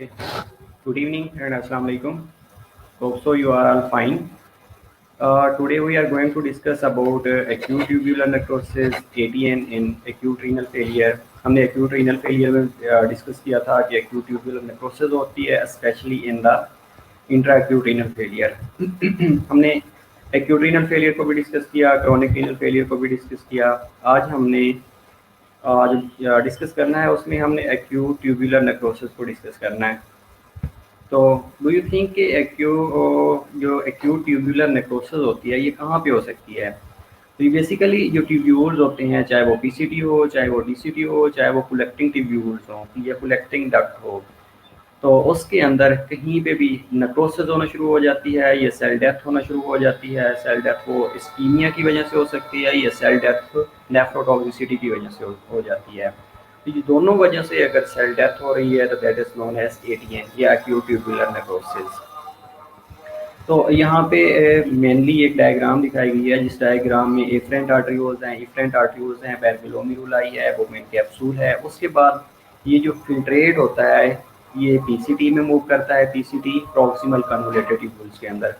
Okay. Good evening and Assalamu alaikum. Hope so you are all fine. Today we are going to discuss about acute tubular necrosis (ATN) in acute renal failure. हमने acute renal failure में discuss किया था कि acute tubular necrosis होती है especially in the intra-acute renal failure. हमने acute renal failure को भी डिस्कस किया, chronic renal failure को भी डिस्कस किया. आज हमने जो डिस्कस करना है उसमें हमने acute tubular necrosis को डिस्कस करना है. तो डू यू थिंक कि जो एक्यूट ट्यूबुलर नेक्रोसिस होती है ये कहाँ पे हो सकती है? तो ये बेसिकली जो ट्यूब्यूल्स होते हैं, चाहे वो पीसीटी हो, चाहे वो डीसीटी हो, चाहे वो कलेक्टिंग ट्यूब्यूल्स हो या कलेक्टिंग डक्ट हो, तो उसके अंदर कहीं पे भी नेक्रोसिस होना शुरू हो जाती है, ये सेल डेथ होना शुरू हो जाती है. सेल डेथ वो इस्कीमिया की वजह से हो सकती है, ये सेल डेथ नेफ्रोटॉक्सिसिटी की वजह से हो जाती है. तो ये दोनों वजह से अगर सेल डेथ हो रही है तो that is known as ATN या एक्यूट ट्यूबुलर नेक्रोसिस. तो यहाँ पे मेनली एक डायग्राम दिखाई गई है, जिस डायग्राम में एफरेंट आर्टरियोल्स हैं, पैरग्लोमेरुलाई है, वोमेन कैप्सूल है. उसके बाद ये जो फिल्ट्रेट होता है ये पीसीटी में मूव करता है, पीसीटी प्रॉक्सिमल कन्वोलेटेड ट्यूब्यूल्स के अंदर.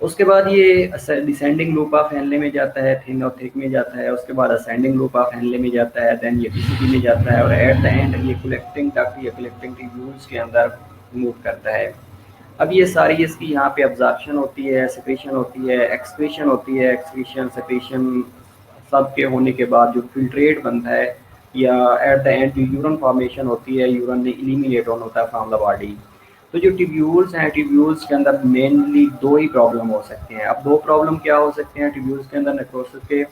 उसके बाद ये डिसेंडिंग लूप ऑफ हेनले में जाता है, थिन और थिक में जाता है. उसके बाद असेंडिंग लूप ऑफ हेनले में जाता है, देन ये पीसीटी में जाता है और एट द एंड ये कलेक्टिंग डक्ट या कलेक्टिंग ट्यूब्यूल्स के अंदर मूव करता है. अब ये सारी इसकी यहाँ पे एब्जॉर्प्शन होती है, सेक्रेशन होती है, एक्सक्रीशन होती है. एक्सक्रीशन सेक्रेशन सब के होने के बाद जो फिल्ट्रेट बनता है या एट द एंड जो यूरन फॉर्मेशन होती है, यूरन में इलिमिनेट होता है फ्रॉम द बॉडी. तो जो ट्यूब्यूल्स हैं, ट्यूब्यूल्स के अंदर मेनली दो ही प्रॉब्लम हो सकते हैं. अब दो प्रॉब्लम क्या हो सकते हैं ट्यूब्यूल्स के अंदर नेक्रोसिस के?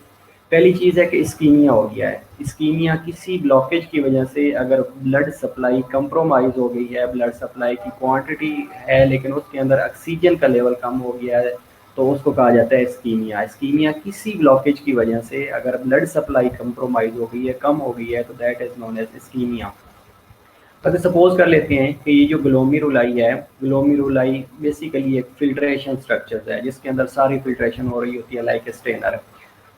पहली चीज़ है कि इस्कीमिया हो गया है. इस्कीमिया किसी ब्लॉकेज की वजह से अगर ब्लड सप्लाई कंप्रोमाइज़ हो गई है, ब्लड सप्लाई की क्वांटिटी है लेकिन उसके अंदर ऑक्सीजन का लेवल कम हो गया है, तो उसको कहा जाता है इस्कीमिया. इस्कीमिया किसी ब्लॉकेज की वजह से अगर ब्लड सप्लाई कंप्रोमाइज़ हो गई है, कम हो गई है, तो that is known as ischaemia. अगर सपोज कर लेते हैं कि ये जो ग्लोमेरुलाई है, ग्लोमेरुलाई बेसिकली एक फिल्ट्रेशन स्ट्रक्चर है जिसके अंदर सारी फिल्ट्रेशन हो रही होती है लाइक स्ट्रेनर.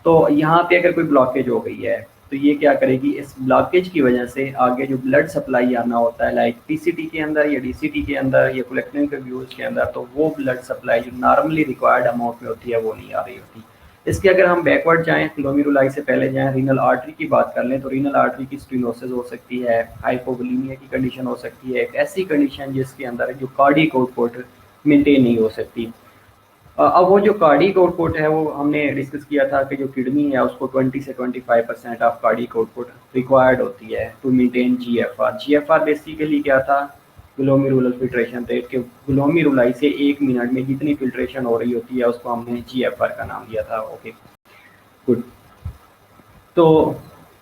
तो यहाँ पे अगर कोई ब्लॉकेज हो गई है तो ये क्या करेगी, इस ब्लॉकेज की वजह से आगे जो ब्लड सप्लाई आना होता है लाइक पीसीटी के अंदर या डीसीटी के अंदर या कलेक्टिंग ट्यूब्यूल्स के अंदर, तो वो ब्लड सप्लाई जो नॉर्मली रिक्वायर्ड अमाउंट में होती है वो नहीं आ रही होती. इसके अगर हम बैकवर्ड जाएं, ग्लोमेरुलाई से पहले जाएं, रीनल आर्टरी की बात कर लें, तो रीनल आर्टरी की स्टेनोसिस हो सकती है, हाइपोवोलेमिया की कंडीशन हो सकती है, एक ऐसी कंडीशन जिसके अंदर जो कार्डियक आउटपुट मेंटेन नहीं हो सकती. अब वो जो कार्डियक आउटपुट है वो हमने डिस्कस किया था कि जो किडनी है उसको 20 से 25% ऑफ कार्डियक आउटपुट रिक्वायर्ड होती है to maintain GFR. GFR basically क्या था, ग्लोमेरुलर फिल्ट्रेशन रेट के ग्लोमेरुलाई से 1 मिनट में जितनी फिल्ट्रेशन हो रही होती है उसको हमने जीएफआर का नाम दिया था. Okay good. तो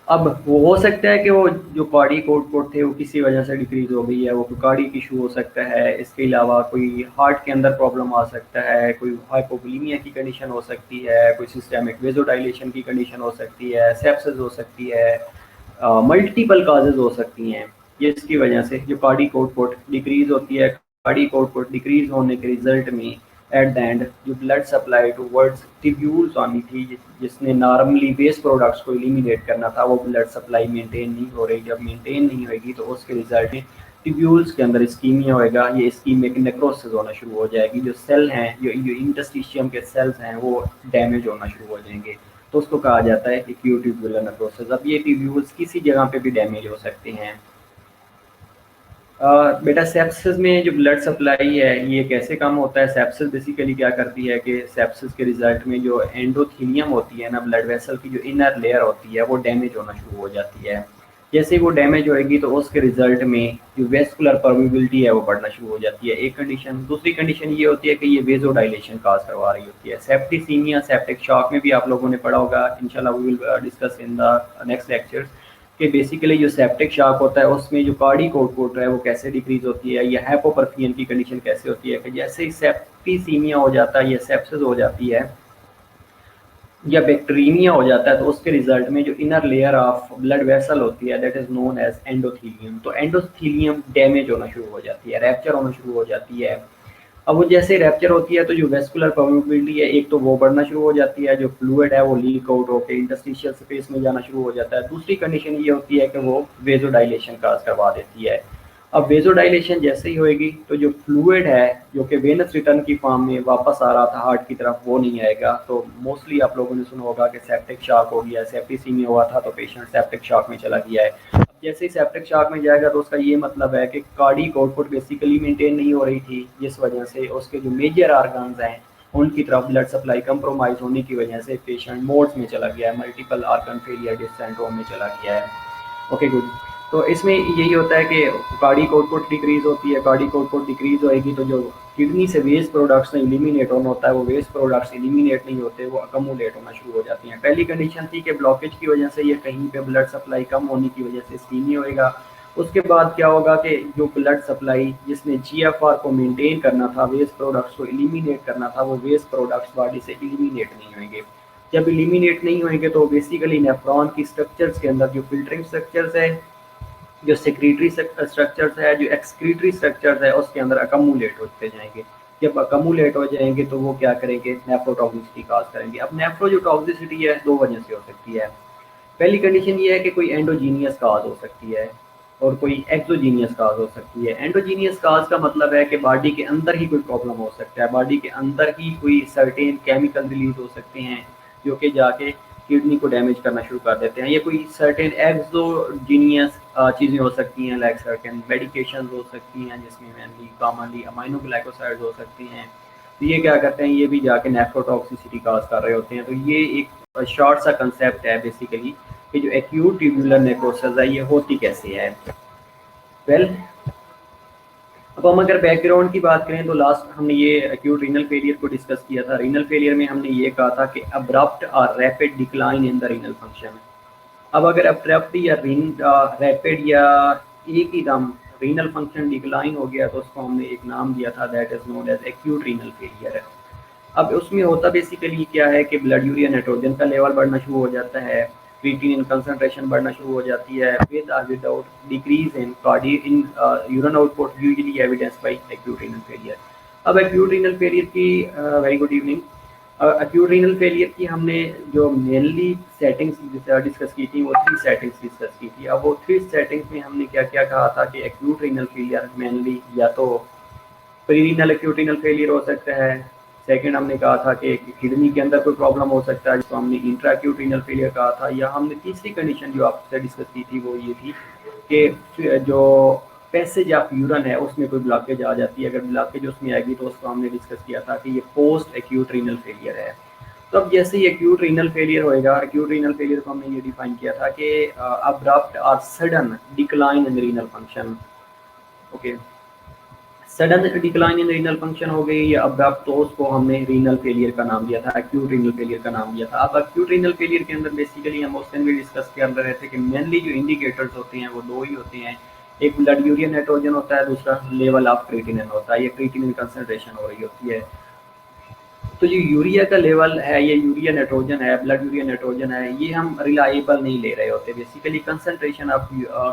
अब वो हो सकता है कि वो जो कार्डियक आउटपुट थे वो किसी वजह से डिक्रीज हो गई है, वो कोई कार्डियक इशू हो सकता है. इसके अलावा कोई हार्ट के अंदर प्रॉब्लम आ सकता है, कोई हाइपोवोलेमिया की कंडीशन हो सकती है, कोई सिस्टेमिक वेजोडाइलेशन की कंडीशन हो सकती है, सेप्सिस हो सकती है, मल्टीपल काजेज हो सकती हैं. ये इसकी वजह से जो कार्डियक आउटपुट डिक्रीज होती है, कार्डियक आउटपुट डिक्रीज होने के रिजल्ट में एट द एंड जो ब्लड सप्लाई टूवर्ड्स ट्यूब्यूल्स आनी थी, जिसने नॉर्मली वेस्ट प्रोडक्ट्स को एलिमिनेट करना था, वो ब्लड सप्लाई मेंटेन नहीं हो रही. जब मेंटेन नहीं होगी तो उसके रिजल्ट में ट्यूब्यूल्स के अंदर इस्कीमिया होएगा. ये इस्कीमिया की नेक्रोसिस होना शुरू हो जाएगी. जो सेल हैं, जो इंटरस्टिशियम के सेल्स हैं वो डैमेज होना शुरू हो जाएंगे, तो उसको कहा जाता है एक्यूट ट्यूबुलर नेक्रोसिस. अब ये ट्यूब्यूल्स किसी जगह पे भी डैमेज हो सकते हैं. बेटा सेप्सिस में जो ब्लड सप्लाई है ये कैसे कम होता है? सेप्सिस बेसिकली क्या करती है कि सेप्सिस के रिजल्ट में जो एंडोथीलियम होती है ना, ब्लड वेसल की जो इनर लेयर होती है वो डैमेज होना शुरू हो जाती है. जैसे ही वो डैमेज होएगी तो उसके रिजल्ट में जो वेस्कुलर परमिबिलिटी है वो बढ़ना शुरू हो जाती है, एक कंडीशन. दूसरी कंडीशन ये होती है कि ये वेजोडाइलेशन काज करवा रही होती है. सेप्टिसीमिया, सेप्टिक शॉक में भी आप लोगों ने पढ़ा होगा, इंशाल्लाह we will discuss in the next lectures, कि बेसिकली जो सेप्टिक शॉक होता है उसमें जो कार्डियक आउटपुट है वो कैसे डिक्रीज होती है, या हाइपोपरफियन की कंडीशन कैसे होती है कि जैसे ही सेप्टिसीमिया हो जाता है या सेप्सिस हो जाती है या बैक्टीरिया हो जाता है, तो उसके रिजल्ट में जो inner layer of blood vessel होती है that is known as endothelium. तो एंडोथीलियम डैमेज होना शुरू हो जाती है, रैप्चर होना शुरू हो जाती है. अब वो जैसे रैप्चर होती है तो जो वेस्कुलर परमिबिलिटी है एक तो वो बढ़ना शुरू हो जाती है, जो फ्लूइड है वो लीक आउट होकर इंटरस्टिशियल स्पेस में जाना शुरू हो जाता है. दूसरी कंडीशन ये होती है कि वो वेजोडाइलेशन काज करवा देती है. अब वेजोडाइलेशन जैसे ही होएगी तो जो फ्लूइड है जो कि वेनस रिटर्न की फॉर्म में वापस आ रहा था हार्ट की तरफ वो नहीं आएगा। तो मोस्टली आप लोगों ने सुना होगा कि सेप्टिक शॉक हो गया, सेप्टिसीमिया हुआ था तो पेशेंट सेप्टिक शॉक में चला गया है। अब जैसे ही सेप्टिक शॉक में जाएगा तो उसका ये मतलब है कि कार्डियक आउटपुट बेसिकली मेंटेन नहीं हो रही थी, जिस वजह से उसके जो मेजर ऑर्गन्स हैं उनकी तरफ ब्लड सप्लाई कंप्रोमाइज होने की वजह से पेशेंट मोड्स में चला गया है, मल्टीपल ऑर्गन फेलियर सिंड्रोम में चला गया है। Okay good. तो इसमें यही होता है कि कार्डियक आउटपुट डिक्रीज होती है, कार्डियक आउटपुट डिक्रीज होएगी तो जो किडनी से वेस्ट प्रोडक्ट्स एलिमिनेट होना होता है वो वेस्ट प्रोडक्ट्स एलिमिनेट नहीं होते, वो अकमुलेट होना शुरू हो जाती हैं। पहली कंडीशन थी कि ब्लॉकेज की वजह से या कहीं पे ब्लड सप्लाई कम होने की वजह से इस्कीमिया होएगा। उसके बाद क्या होगा कि जो ब्लड सप्लाई जिसने जीएफआर को मेंटेन करना था, वेस्ट प्रोडक्ट्स को एलिमिनेट करना था, वो वेस्ट प्रोडक्ट्स बॉडी से एलिमिनेट नहीं होंगे। जब एलिमिनेट नहीं होंगे तो बेसिकली नेफ्रॉन की स्ट्रक्चर्स के अंदर जो फिल्टरिंग स्ट्रक्चर्स है, जो सेक्रेटरी स्ट्रक्चर्स है, जो एक्सक्रीटरी स्ट्रक्चर्स है उसके अंदर अकमुलेट होते जाएंगे। जब अकमुलेट हो जाएंगे तो वो क्या करेंगे, नेफ्रोटॉक्सिसिटी काज करेंगे। अब नेफ्रो जो टॉक्सिसिटी है दो वजह से हो सकती है। पहली कंडीशन ये है कि कोई एंडोजीनियस काज हो सकती है और कोई एक्सोजीनियस काज हो सकती है। एंडोजीनियस काज का मतलब है कि बॉडी के अंदर ही कोई प्रॉब्लम हो सकता है, बॉडी के अंदर ही कोई सर्टेन केमिकल रिलीज हो सकते हैं जो कि जाके किडनी को डैमेज करना शुरू कर देते हैं। ये कोई सर्टेन एक्सोजीनियस चीज़ें हो सकती हैं, लाइक सर्टेन मेडिकेशन हो सकती हैं जिसमें मेनली कॉमनली अमाइनोग्लाइकोसाइड्स हो सकती हैं। तो ये क्या करते हैं, ये भी जाके नेफ्रोटॉक्सिसिटी काज कर रहे होते हैं। तो ये एक शॉर्ट सा कंसेप्ट है बेसिकली कि जो एक्यूट ट्यूबुलर नेक्रोसिस है ये होती कैसे है। वेल अब हम अगर बैकग्राउंड की बात करें तो लास्ट हमने ये एक्यूट रीनल फेलियर को डिस्कस किया था। रीनल फेलियर में हमने ये कहा था कि अब्रप्ट और rapid decline in the renal function. अब अगर अब्रप्ट या रैपिड या एक ही दम रीनल फंक्शन डिक्लाइन हो गया तो उसको हमने एक नाम दिया था, that is known as acute renal failure. अब उसमें होता बेसिकली क्या है कि ब्लड यूरिया नाइट्रोजन का लेवल बढ़ना शुरू हो जाता है, क्रिएटिनिन कंसंट्रेशन बढ़ना शुरू हो जाती है विद और without decrease in cardiac in urine output usually evidence bye acute renal failure. अब एक्यूट रीनल फेलियर की very good evening. Acute renal failure की हमने जो मेनली सेटिंग्स डिस्कस की थी वो 3 सेटिंग्स डिस्कस की थी। अब वो 3 सेटिंग्स में हमने क्या क्या कहा था कि एक्यूट रीनल फेलियर मेनली या तो pre renal acute renal failure हो सकता है। सेकंड हमने कहा था कि किडनी के अंदर कोई प्रॉब्लम हो सकता है जिसको हमने इंट्रा एक्यूट रीनल फेलियर कहा था। या हमने तीसरी कंडीशन जो आपसे डिस्कस की थी वो ये थी कि जो पैसेज ऑफ यूरिन है उसमें कोई ब्लॉकेज आ जाती है, अगर ब्लॉकेज उसमें आएगी तो उसको हमने डिस्कस किया था कि ये पोस्ट एक्यूट रीनल फेलियर है। तो अब जैसे ही एक्यूट रीनल फेलियर होएगा, एक्यूट रीनल फेलियर को हमने ये डिफाइन किया था कि अब्रप्ट और sudden decline in renal function. Okay, sudden decline in renal function हो गई या अब्रप्ट, तो उसको हमने रीनल फेलियर का नाम दिया था, एक्यूट रीनल फेलियर का नाम दिया था। अब एक्यूट रीनल फेलियर के अंदर बेसिकली हम उस दिन भी डिस्कस कर रहे थे कि मेनली जो इंडिकेटर्स होते हैं वो दो ही होते हैं, एक ब्लड यूरिया नाइट्रोजन होता है, दूसरा लेवल ऑफ क्रिएटिनिन होता है, ये क्रिएटिनिन कंसंट्रेशन हो रही होती है। तो जो यूरिया का लेवल है, ये यूरिया नाइट्रोजन है, ब्लड यूरिया नाइट्रोजन है, ये हम रिलायबल नहीं ले रहे होते। बेसिकली कंसंट्रेशन ऑफ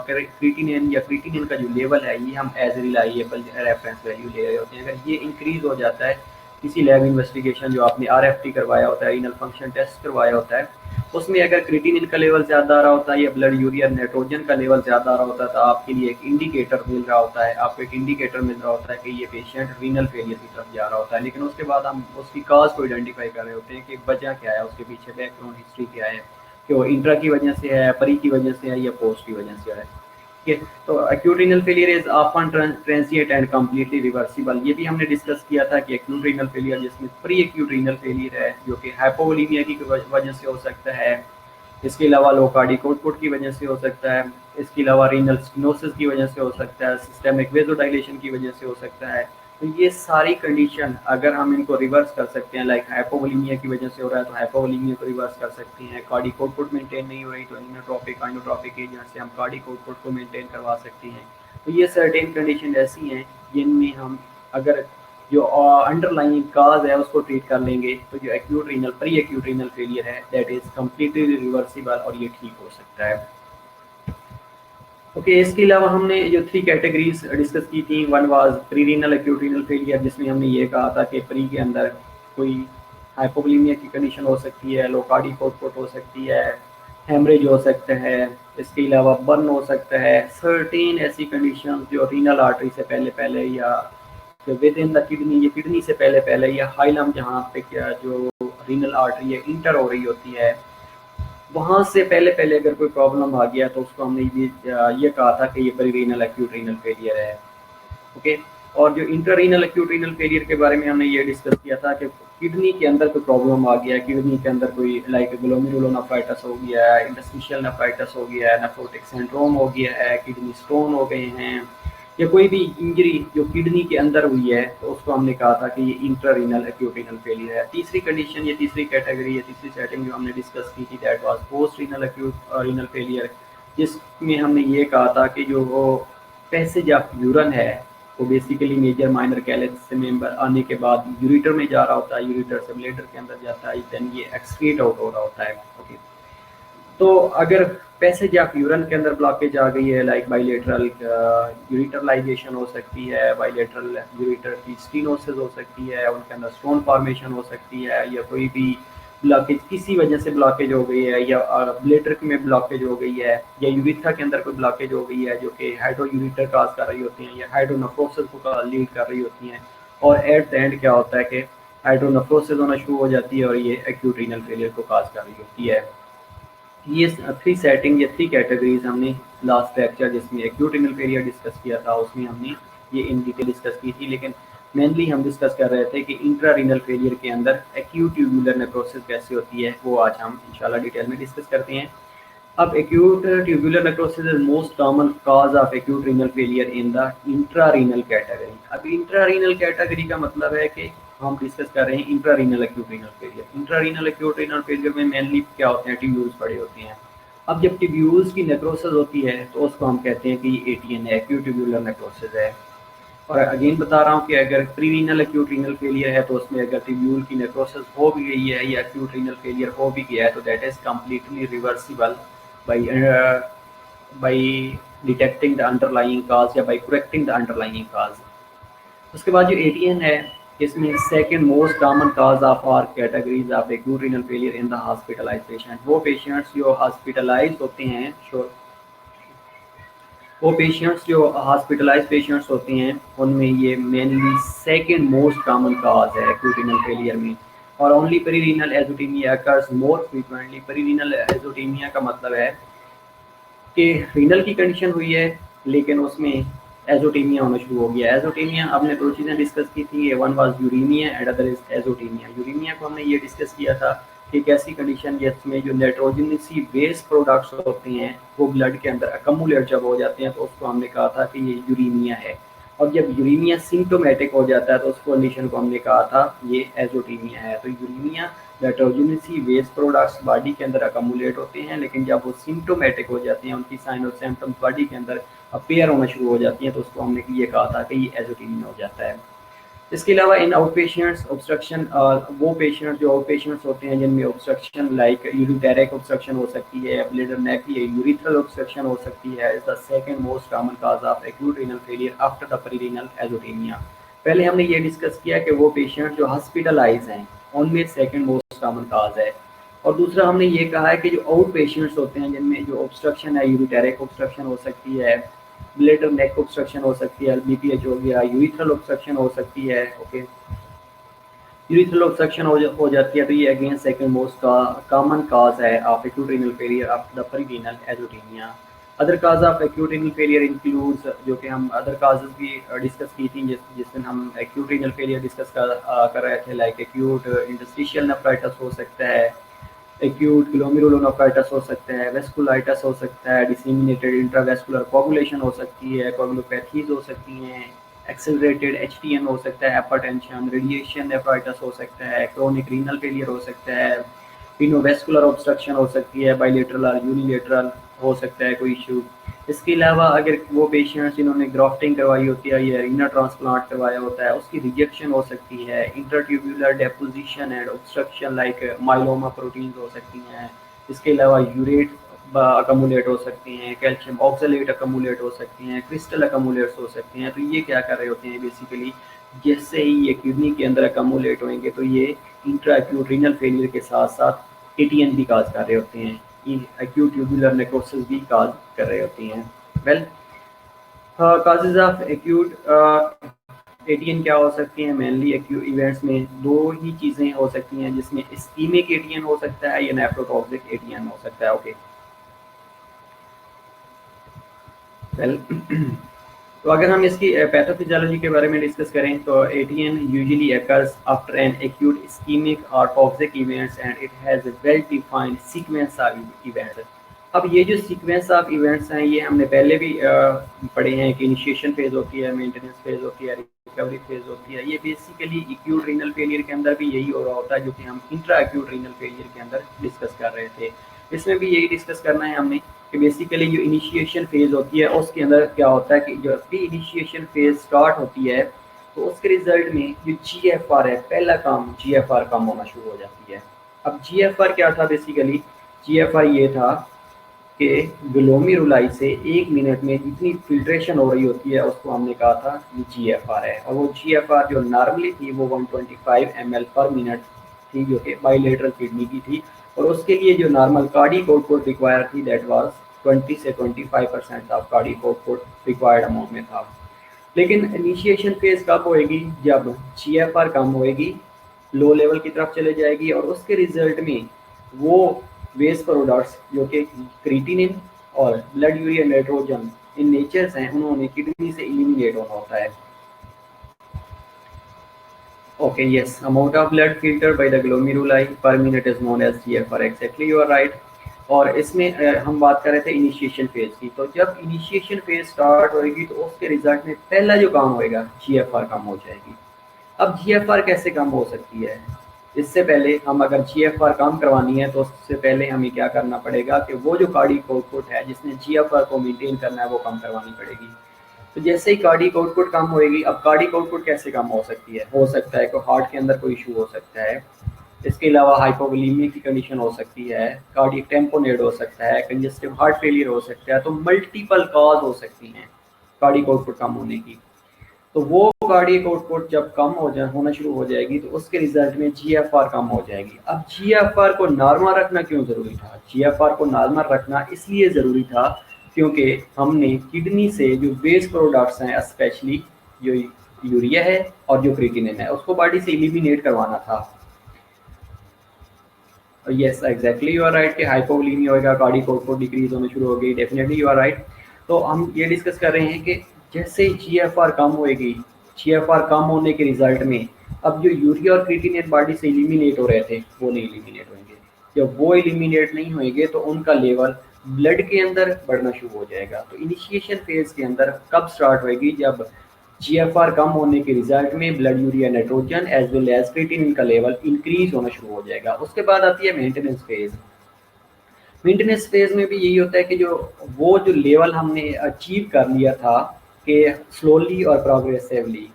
क्रिएटिनिन या क्रिएटिनिन का जो लेवल है ये हम एज रिलायबल रेफरेंस वैल्यू ले रहे होते हैं। अगर ये इंक्रीज हो जाता है, किसी लैब इन्वेस्टिगेशन जो आपने आरएफटी करवाया होता है, रीनल फंक्शन टेस्ट करवाया होता है, उसमें अगर क्रिएटिनिन का लेवल ज़्यादा आ रहा होता है या ब्लड यूरिया नाइट्रोजन का लेवल ज़्यादा आ रहा होता है तो आपके लिए एक इंडिकेटर मिल रहा होता है, आपको एक इंडिकेटर मिल रहा होता है कि ये पेशेंट रीनल फेलियर की तरफ जा रहा होता है। लेकिन उसके बाद हम उसकी काज को आइडेंटिफाई कर रहे होते हैं कि वजह क्या है, उसके पीछे बैकग्राउंड हिस्ट्री क्या है, कि वो इंट्रा की वजह से है, परी की वजह से है या पोस्ट की वजह से है। ठीक है, तो acute renal failure is often transient and completely reversible. ये भी हमने डिस्कस किया था कि एक्यूट रीनल फेलियर जिसमें प्री एक्यूट रीनल फेलियर है जो कि हाइपोवोलीमिया की वजह से हो सकता है, इसके अलावा लो कार्डियक आउटपुट की वजह से हो सकता है, इसके अलावा रीनल स्टेनोसिस की वजह से हो सकता है, सिस्टेमिक वेजोडाइलेशन की वजह से हो सकता है। तो ये सारी कंडीशन अगर हम इनको रिवर्स कर सकते हैं, लाइक हाइपोवोलीमिया की वजह से हो रहा है तो हाइपोवोलीमिया को रिवर्स कर सकते हैं, कार्डियक आउटपुट मेंटेन नहीं हो रही तो आइनोट्रोपिक एजेंट से हम कार्डियक आउटपुट को मेंटेन करवा सकते हैं। तो ये सर्टेन कंडीशन ऐसी हैं जिनमें हम अगर जो अंडरलाइंग काज है उसको ट्रीट कर लेंगे तो जो acute renal pre acute renal failure है दैट इज कम्प्लीटली रिवर्सिबल और ये ठीक हो सकता है। ओके, इसके अलावा हमने जो 3 कैटेगरीज डिस्कस की थी, one was pre renal acute renal failure जिसमें हमने ये कहा था कि प्री के अंदर कोई हाइपोवोलीमिया की कंडीशन हो सकती है, लो कार्डियक आउटपुट हो सकती है, हेमरेज हो सकता है, इसके अलावा बर्न हो सकता है। सर्टेन ऐसी कंडीशन जो रीनल आर्टरी से पहले पहले या विद इन द किडनी, ये किडनी से पहले पहले या हाइलम जहाँ पे क्या जो रीनल आर्टरी है इंटर हो रही होती है, वहाँ से पहले पहले अगर कोई प्रॉब्लम आ गया तो उसको हमने ये कहा था कि ये पेरिरीनल एक्यूट रीनल फेलियर है। ओके। और जो इंट्रारीनल एक्यूट रीनल फेलियर के बारे में हमने ये डिस्कस किया था कि किडनी के अंदर कोई प्रॉब्लम आ गया, किडनी के अंदर कोई लाइक ग्लोमेरुलोनेफ्राइटिस हो गया है, इंटरस्टिशियल नेफ्राइटिस हो गया है, नेफ्रोटिक सिंड्रोम हो गया है, किडनी स्टोन हो गए हैं, या कोई भी इंजरी जो किडनी के अंदर हुई है, तो उसको हमने कहा था कि ये इंट्रारीनल एक्यूट रीनल फेलियर है। तीसरी कंडीशन, ये तीसरी कैटेगरी है, तीसरी सेटिंग जो हमने डिस्कस की थी, that was post renal acute renal failure, जिसमें हमने ये कहा था कि जो वो पैसेज ऑफ यूरन है वो बेसिकली मेजर माइनर कैलेज से मेंबर आने के बाद यूरिटर में जा रहा होता है, यूरिटर से ब्लेडर के अंदर जाता है, देन ये एक्सक्रीट आउट हो रहा होता है। ओके। तो अगर पैसेज ऑफ यूरिन के अंदर ब्लॉकेज आ गई है, लाइक बाइलेटरल यूरिटरलाइजेशन हो सकती है, बाइलेटरल यूरिटर की स्टीनोसिस हो सकती है, उनके अंदर स्टोन फॉर्मेशन हो सकती है, या कोई भी ब्लॉकेज किसी वजह से ब्लॉकेज हो गई है, या ब्लेडर में ब्लॉकेज हो गई है, या यूरिथ्रा के अंदर कोई ब्लॉकेज हो गई है जो कि हाइड्रो यूरिटर काज कर रही होती हैं या हाइड्रोनेफ्रोसिस को लीड कर रही होती हैं, और एट द एंड क्या होता है कि हाइड्रोनेफ्रोसिस होना शुरू हो जाती है और ये एक्यूट रीनल फेलियर को काज कर रही होती है। ये थ्री सेटिंग या थ्री कैटेगरीज हमने लास्ट लेक्चर जिसमें एक्यूट रीनल फेलियर डिस्कस किया था उसमें हमने ये इन डिटेल डिस्कस की थी, लेकिन मेनली हम डिस्कस कर रहे थे कि इंट्रा रीनल फेलियर के अंदर एक्यूट ट्यूबुलर नेक्रोसिस कैसे होती है, वो आज हम इंशाल्लाह डिटेल में डिस्कस करते हैं। अब acute tubular necrosis is most common cause of acute renal failure in the intra renal category. अब इंट्रा रीनल कैटेगरी का मतलब है कि हम डिस्कस कर रहे हैं intra renal acute renal failure. Intra renal acute renal failure में मेनली क्या होते हैं, ट्यूब्यूल्स पड़े होते हैं। अब जब ट्यूब्यूल्स की नेक्रोसिस होती है तो उसको हम कहते हैं कि ये एटीएन है, एक्यूट ट्यूबुलर नेक्रोसिस है। और अगेन बता रहा हूँ कि अगर pre renal acute renal failure है तो उसमें अगर ट्यूब्यूल की नेक्रोसिस हो भी गई है या एक्यूट रीनल फेलियर हो भी गया है तो that is completely reversible by by detecting the underlying cause या by correcting the underlying cause। उसके बाद जो एटीएन है, इसमें second most common cause of our categories of acute renal failure in the hospitalise patient. वो patients जो hospitalise होते हैं, वो पेशेंट्स जो हॉस्पिटलाइज पेशेंट्स होते हैं उनमें ये mainly second most common cause है एक्यूट रीनल फेलियर में। और only prerenal azotemia occurs more frequently. Prerenal azotemia का मतलब है कि रीनल की कंडीशन हुई है लेकिन उसमें एजोटीमिया होना शुरू हो गया। एजोटीमिया हमने दो चीज़ें डिस्कस की थी, one was uraemia and other is azotaemia. Uraemia को हमने ये डिस्कस किया था कि एक ऐसी कंडीशन जिसमें जो नाइट्रोजनसी वेस्ट प्रोडक्ट्स होते हैं वो ब्लड के अंदर अकमुलेट जब हो जाते हैं तो उसको हमने कहा था कि ये यूरीमिया है। और जब यूरीमिया सिम्टोमेटिक हो जाता है तो उस कंडीशन को हमने कहा था ये एजोटीमिया है। तो यूरीमिया नाइट्रोजनसी वेस्ट प्रोडक्ट्स बॉडी के अंदर अकमुलेट होते हैं, लेकिन जब वो सिम्टोमेटिक हो जाते हैं, उनकी साइन और सिम्टम्स बॉडी के अंदर अपेयर होना शुरू हो जाती हैं, तो उसको हमने ये कहा था कि ये एजोटीमिया हो जाता है। इसके अलावा इन आउट पेशेंट्स ऑब्स्ट्रक्शन, वो पेशेंट्स जो आउट पेशेंट्स होते हैं जिनमें ऑब्स्ट्रक्शन लाइक यूरिटेरिक ऑब्स्ट्रक्शन हो सकती है, ब्लैडर नेक या यूरिथ्रल ऑब्स्ट्रक्शन हो सकती है, is the second most common cause of acute renal failure after the prerenal azotemia. पहले हमने ये डिस्कस किया कि वो पेशेंट जो हॉस्पिटलाइज हैं उनमें सेकंड मोस्ट कॉमन काज है। और दूसरा हमने ये कहा है कि जो आउट पेशेंट्स होते हैं जिनमें जो ऑब्स्ट्रक्शन है, यूरिटेरिक ऑब्स्ट्रक्शन हो सकती है, ब्लैडर नेक ऑब्स्ट्रक्शन हो सकती है, बीपीएच हो गया, यूरिथ्रल ऑब्स्ट्रक्शन हो सकती है। ओके, यूरिथ्रल ऑब्स्ट्रक्शन हो जाती है तो ये again second most common cause है of acute renal failure after the prerenal azotemia. Other cause of acute renal failure includes, जो कि हम अदर काजेस भी डिस्कस की थी जिस दिन हम एक्यूट रीनल फेलियर डिस्कस कर रहे थे, लाइक एक्यूट इंटरस्टिशियल नेफ्राइटिस हो सकता है, एक्यूट ग्लोमेरुलोनेफ्राइटिस हो सकता है, वेस्कुलाइटिस हो सकता है, डिसेमिनेटेड इंट्रावेस्कुलर कोगुलेशन हो सकती है, कोगुलोपैथीज हो सकती हैं, एक्सेलरेटेड एचटीएन हो सकता है, हाइपरटेंशन, रेडिएशन नेफ्राइटिस हो सकता है, क्रोनिक रीनल फेलियर हो सकता है, पिनोवेस्कुलर ऑब्स्ट्रक्शन हो सकती है, बाइलेटरल और यूनिलेटरल हो सकता है कोई इशू। इसके अलावा अगर वो पेशेंट्स जिन्होंने ग्राफ्टिंग करवाई होती है या रीनल ट्रांसप्लांट करवाया होता है उसकी रिजेक्शन हो सकती है, intratubular deposition and obstruction like myeloma proteins हो सकती हैं। इसके अलावा यूरेट अकमुलेट हो सकती हैं, कैल्शियम ऑक्सलेट अकमुलेट हो सकती हैं, क्रिस्टल अकमुलेट्स हो सकती हैं। तो ये क्या कर रहे होते हैं बेसिकली, जैसे ही ये किडनी के अंदर अकमुलेट होंगे तो ये इंट्रा एक्यूट रीनल फेलियर के साथ साथ एटीएन भी काज कर रहे होते हैं। एक्यूट ट्यूबुलर नेक्रोसिस भी काज कर रही होती हैं। Well, causes of acute ATN क्या हो सकती हैं? मेनली एक्यूट इवेंट्स में दो ही चीज़ें हो सकती हैं, जिसमें इस्कीमिक एटीएन हो सकता है या नेफ्रोटॉक्सिक एटीएन हो सकता है। ओके, वेल तो अगर हम इसकी पैथोफिजियोलॉजी के बारे में डिस्कस करें तो ATN usually occurs after an acute ischemic और toxic events and it has a well defined sequence of events. अब ये जो सीक्वेंस ऑफ इवेंट्स हैं ये हमने पहले भी पढ़े हैं कि इनिशिएशन फेज होती है, मेंटेनेंस फेज होती है, रिकवरी फेज होती है। ये बेसिकली एक्यूट रीनल फेलियर के अंदर भी यही हो रहा होता है जो कि हम इंट्रा एक्यूट रीनल फेलियर के अंदर डिस्कस कर रहे थे। इसमें भी यही डिस्कस करना है हमने कि बेसिकली जो इनिशिएशन फेज होती है उसके अंदर क्या होता है कि जब भी इनिशिएशन फेज स्टार्ट होती है तो उसके रिजल्ट में जो जीएफआर है, पहला काम जीएफआर कम होना शुरू हो जाती है। अब जीएफआर क्या था? बेसिकली जीएफआर ये था कि ग्लोमेरुलाई से 1 मिनट में जितनी फिल्ट्रेशन हो रही होती है उसको हमने कहा था ये जीएफआर है। और वो जीएफआर जो नॉर्मली थी वो 125 ml पर मिनट थी, जो कि बाइलेटरल किडनी की थी। और उसके लिए जो नॉर्मल कार्डियक आउटपुट रिक्वायर थी दैट वाज 20 से 25% of cardiac output required amount में था। लेकिन इनिशिएशन फेज कब होएगी? जब जीएफआर कम होएगी, लो लेवल की तरफ चले जाएगी और उसके रिजल्ट में वो वेस्ट प्रोडक्ट्स जो कि क्रिएटिनिन और blood urea nitrogen in natures हैं, उन्होंने किडनी से एलिमिनेट होना होता है। Okay, yes, amount of blood filter by the glomeruli per minute is known as GFR. Exactly, you are right. और इसमें हम बात कर रहे थे इनिशिएशन फेज की। तो जब इनिशिएशन फेज स्टार्ट होएगी तो उसके रिजल्ट में पहला जो काम होएगा जीएफआर कम हो जाएगी। अब जीएफआर कैसे कम हो सकती है? इससे पहले हम अगर जीएफआर कम करवानी है तो उससे पहले हमें क्या करना पड़ेगा कि वो जो कार्डियक आउटपुट है जिसने जीएफआर को मेंटेन करना है वो कम करवानी पड़ेगी। तो जैसे ही कार्डियक आउटपुट कम होएगी, अब कार्डियक आउटपुट कैसे कम हो सकती है? हो सकता है कि हार्ट के अंदर कोई इशू हो सकता है, इसके अलावा हाइपोवोलेमिया की कंडीशन हो सकती है, कार्डियक टेम्पोनेट हो सकता है, कंजेस्टिव हार्ट फेलियर हो सकता है। तो मल्टीपल कॉज हो सकती हैं कार्डियक आउटपुट कम होने की। तो वो कार्डियक आउटपुट जब कम होना शुरू हो जाएगी तो उसके रिजल्ट में जीएफआर कम हो जाएगी। अब जीएफआर को नॉर्मल रखना क्यों जरूरी था? जीएफआर को नॉर्मल रखना इसलिए जरूरी था क्योंकि हमने किडनी से जो वेस्ट प्रोडक्ट्स हैं, स्पेशली जो यूरिया है और जो क्रिएटिनिन है, उसको बॉडी से एलिमिनेट करवाना था। Yes, exactly, you are right कि हाइपोवोलेमिया होगा, कार्डियक आउटपुट डिक्रीज होना शुरू हो गई। Definitely you are right. तो हम ये डिस्कस कर रहे हैं कि जैसे जीएफआर कम होएगी, जीएफआर कम होने के रिजल्ट में अब जो यूरिया और क्रिएटिनिन बॉडी से एलिमिनेट हो रहे थे वो नहीं एलिमिनेट होंगे। जब वो एलिमिनेट नहीं होंगे तो उनका लेवल ब्लड के अंदर बढ़ना शुरू हो जाएगा। तो इनिशिएशन फेज के अंदर कब स्टार्ट होएगी? जब जीएफआर कम होने के रिजल्ट में blood urea nitrogen as well as creatinine का लेवल इंक्रीज होना शुरू हो जाएगा। उसके बाद आती है मेंटेनेंस फेज। मेंटेनेंस फेज में भी यही होता है कि जो लेवल हमने अचीव कर लिया था कि स्लोली और प्रोग्रेसिवली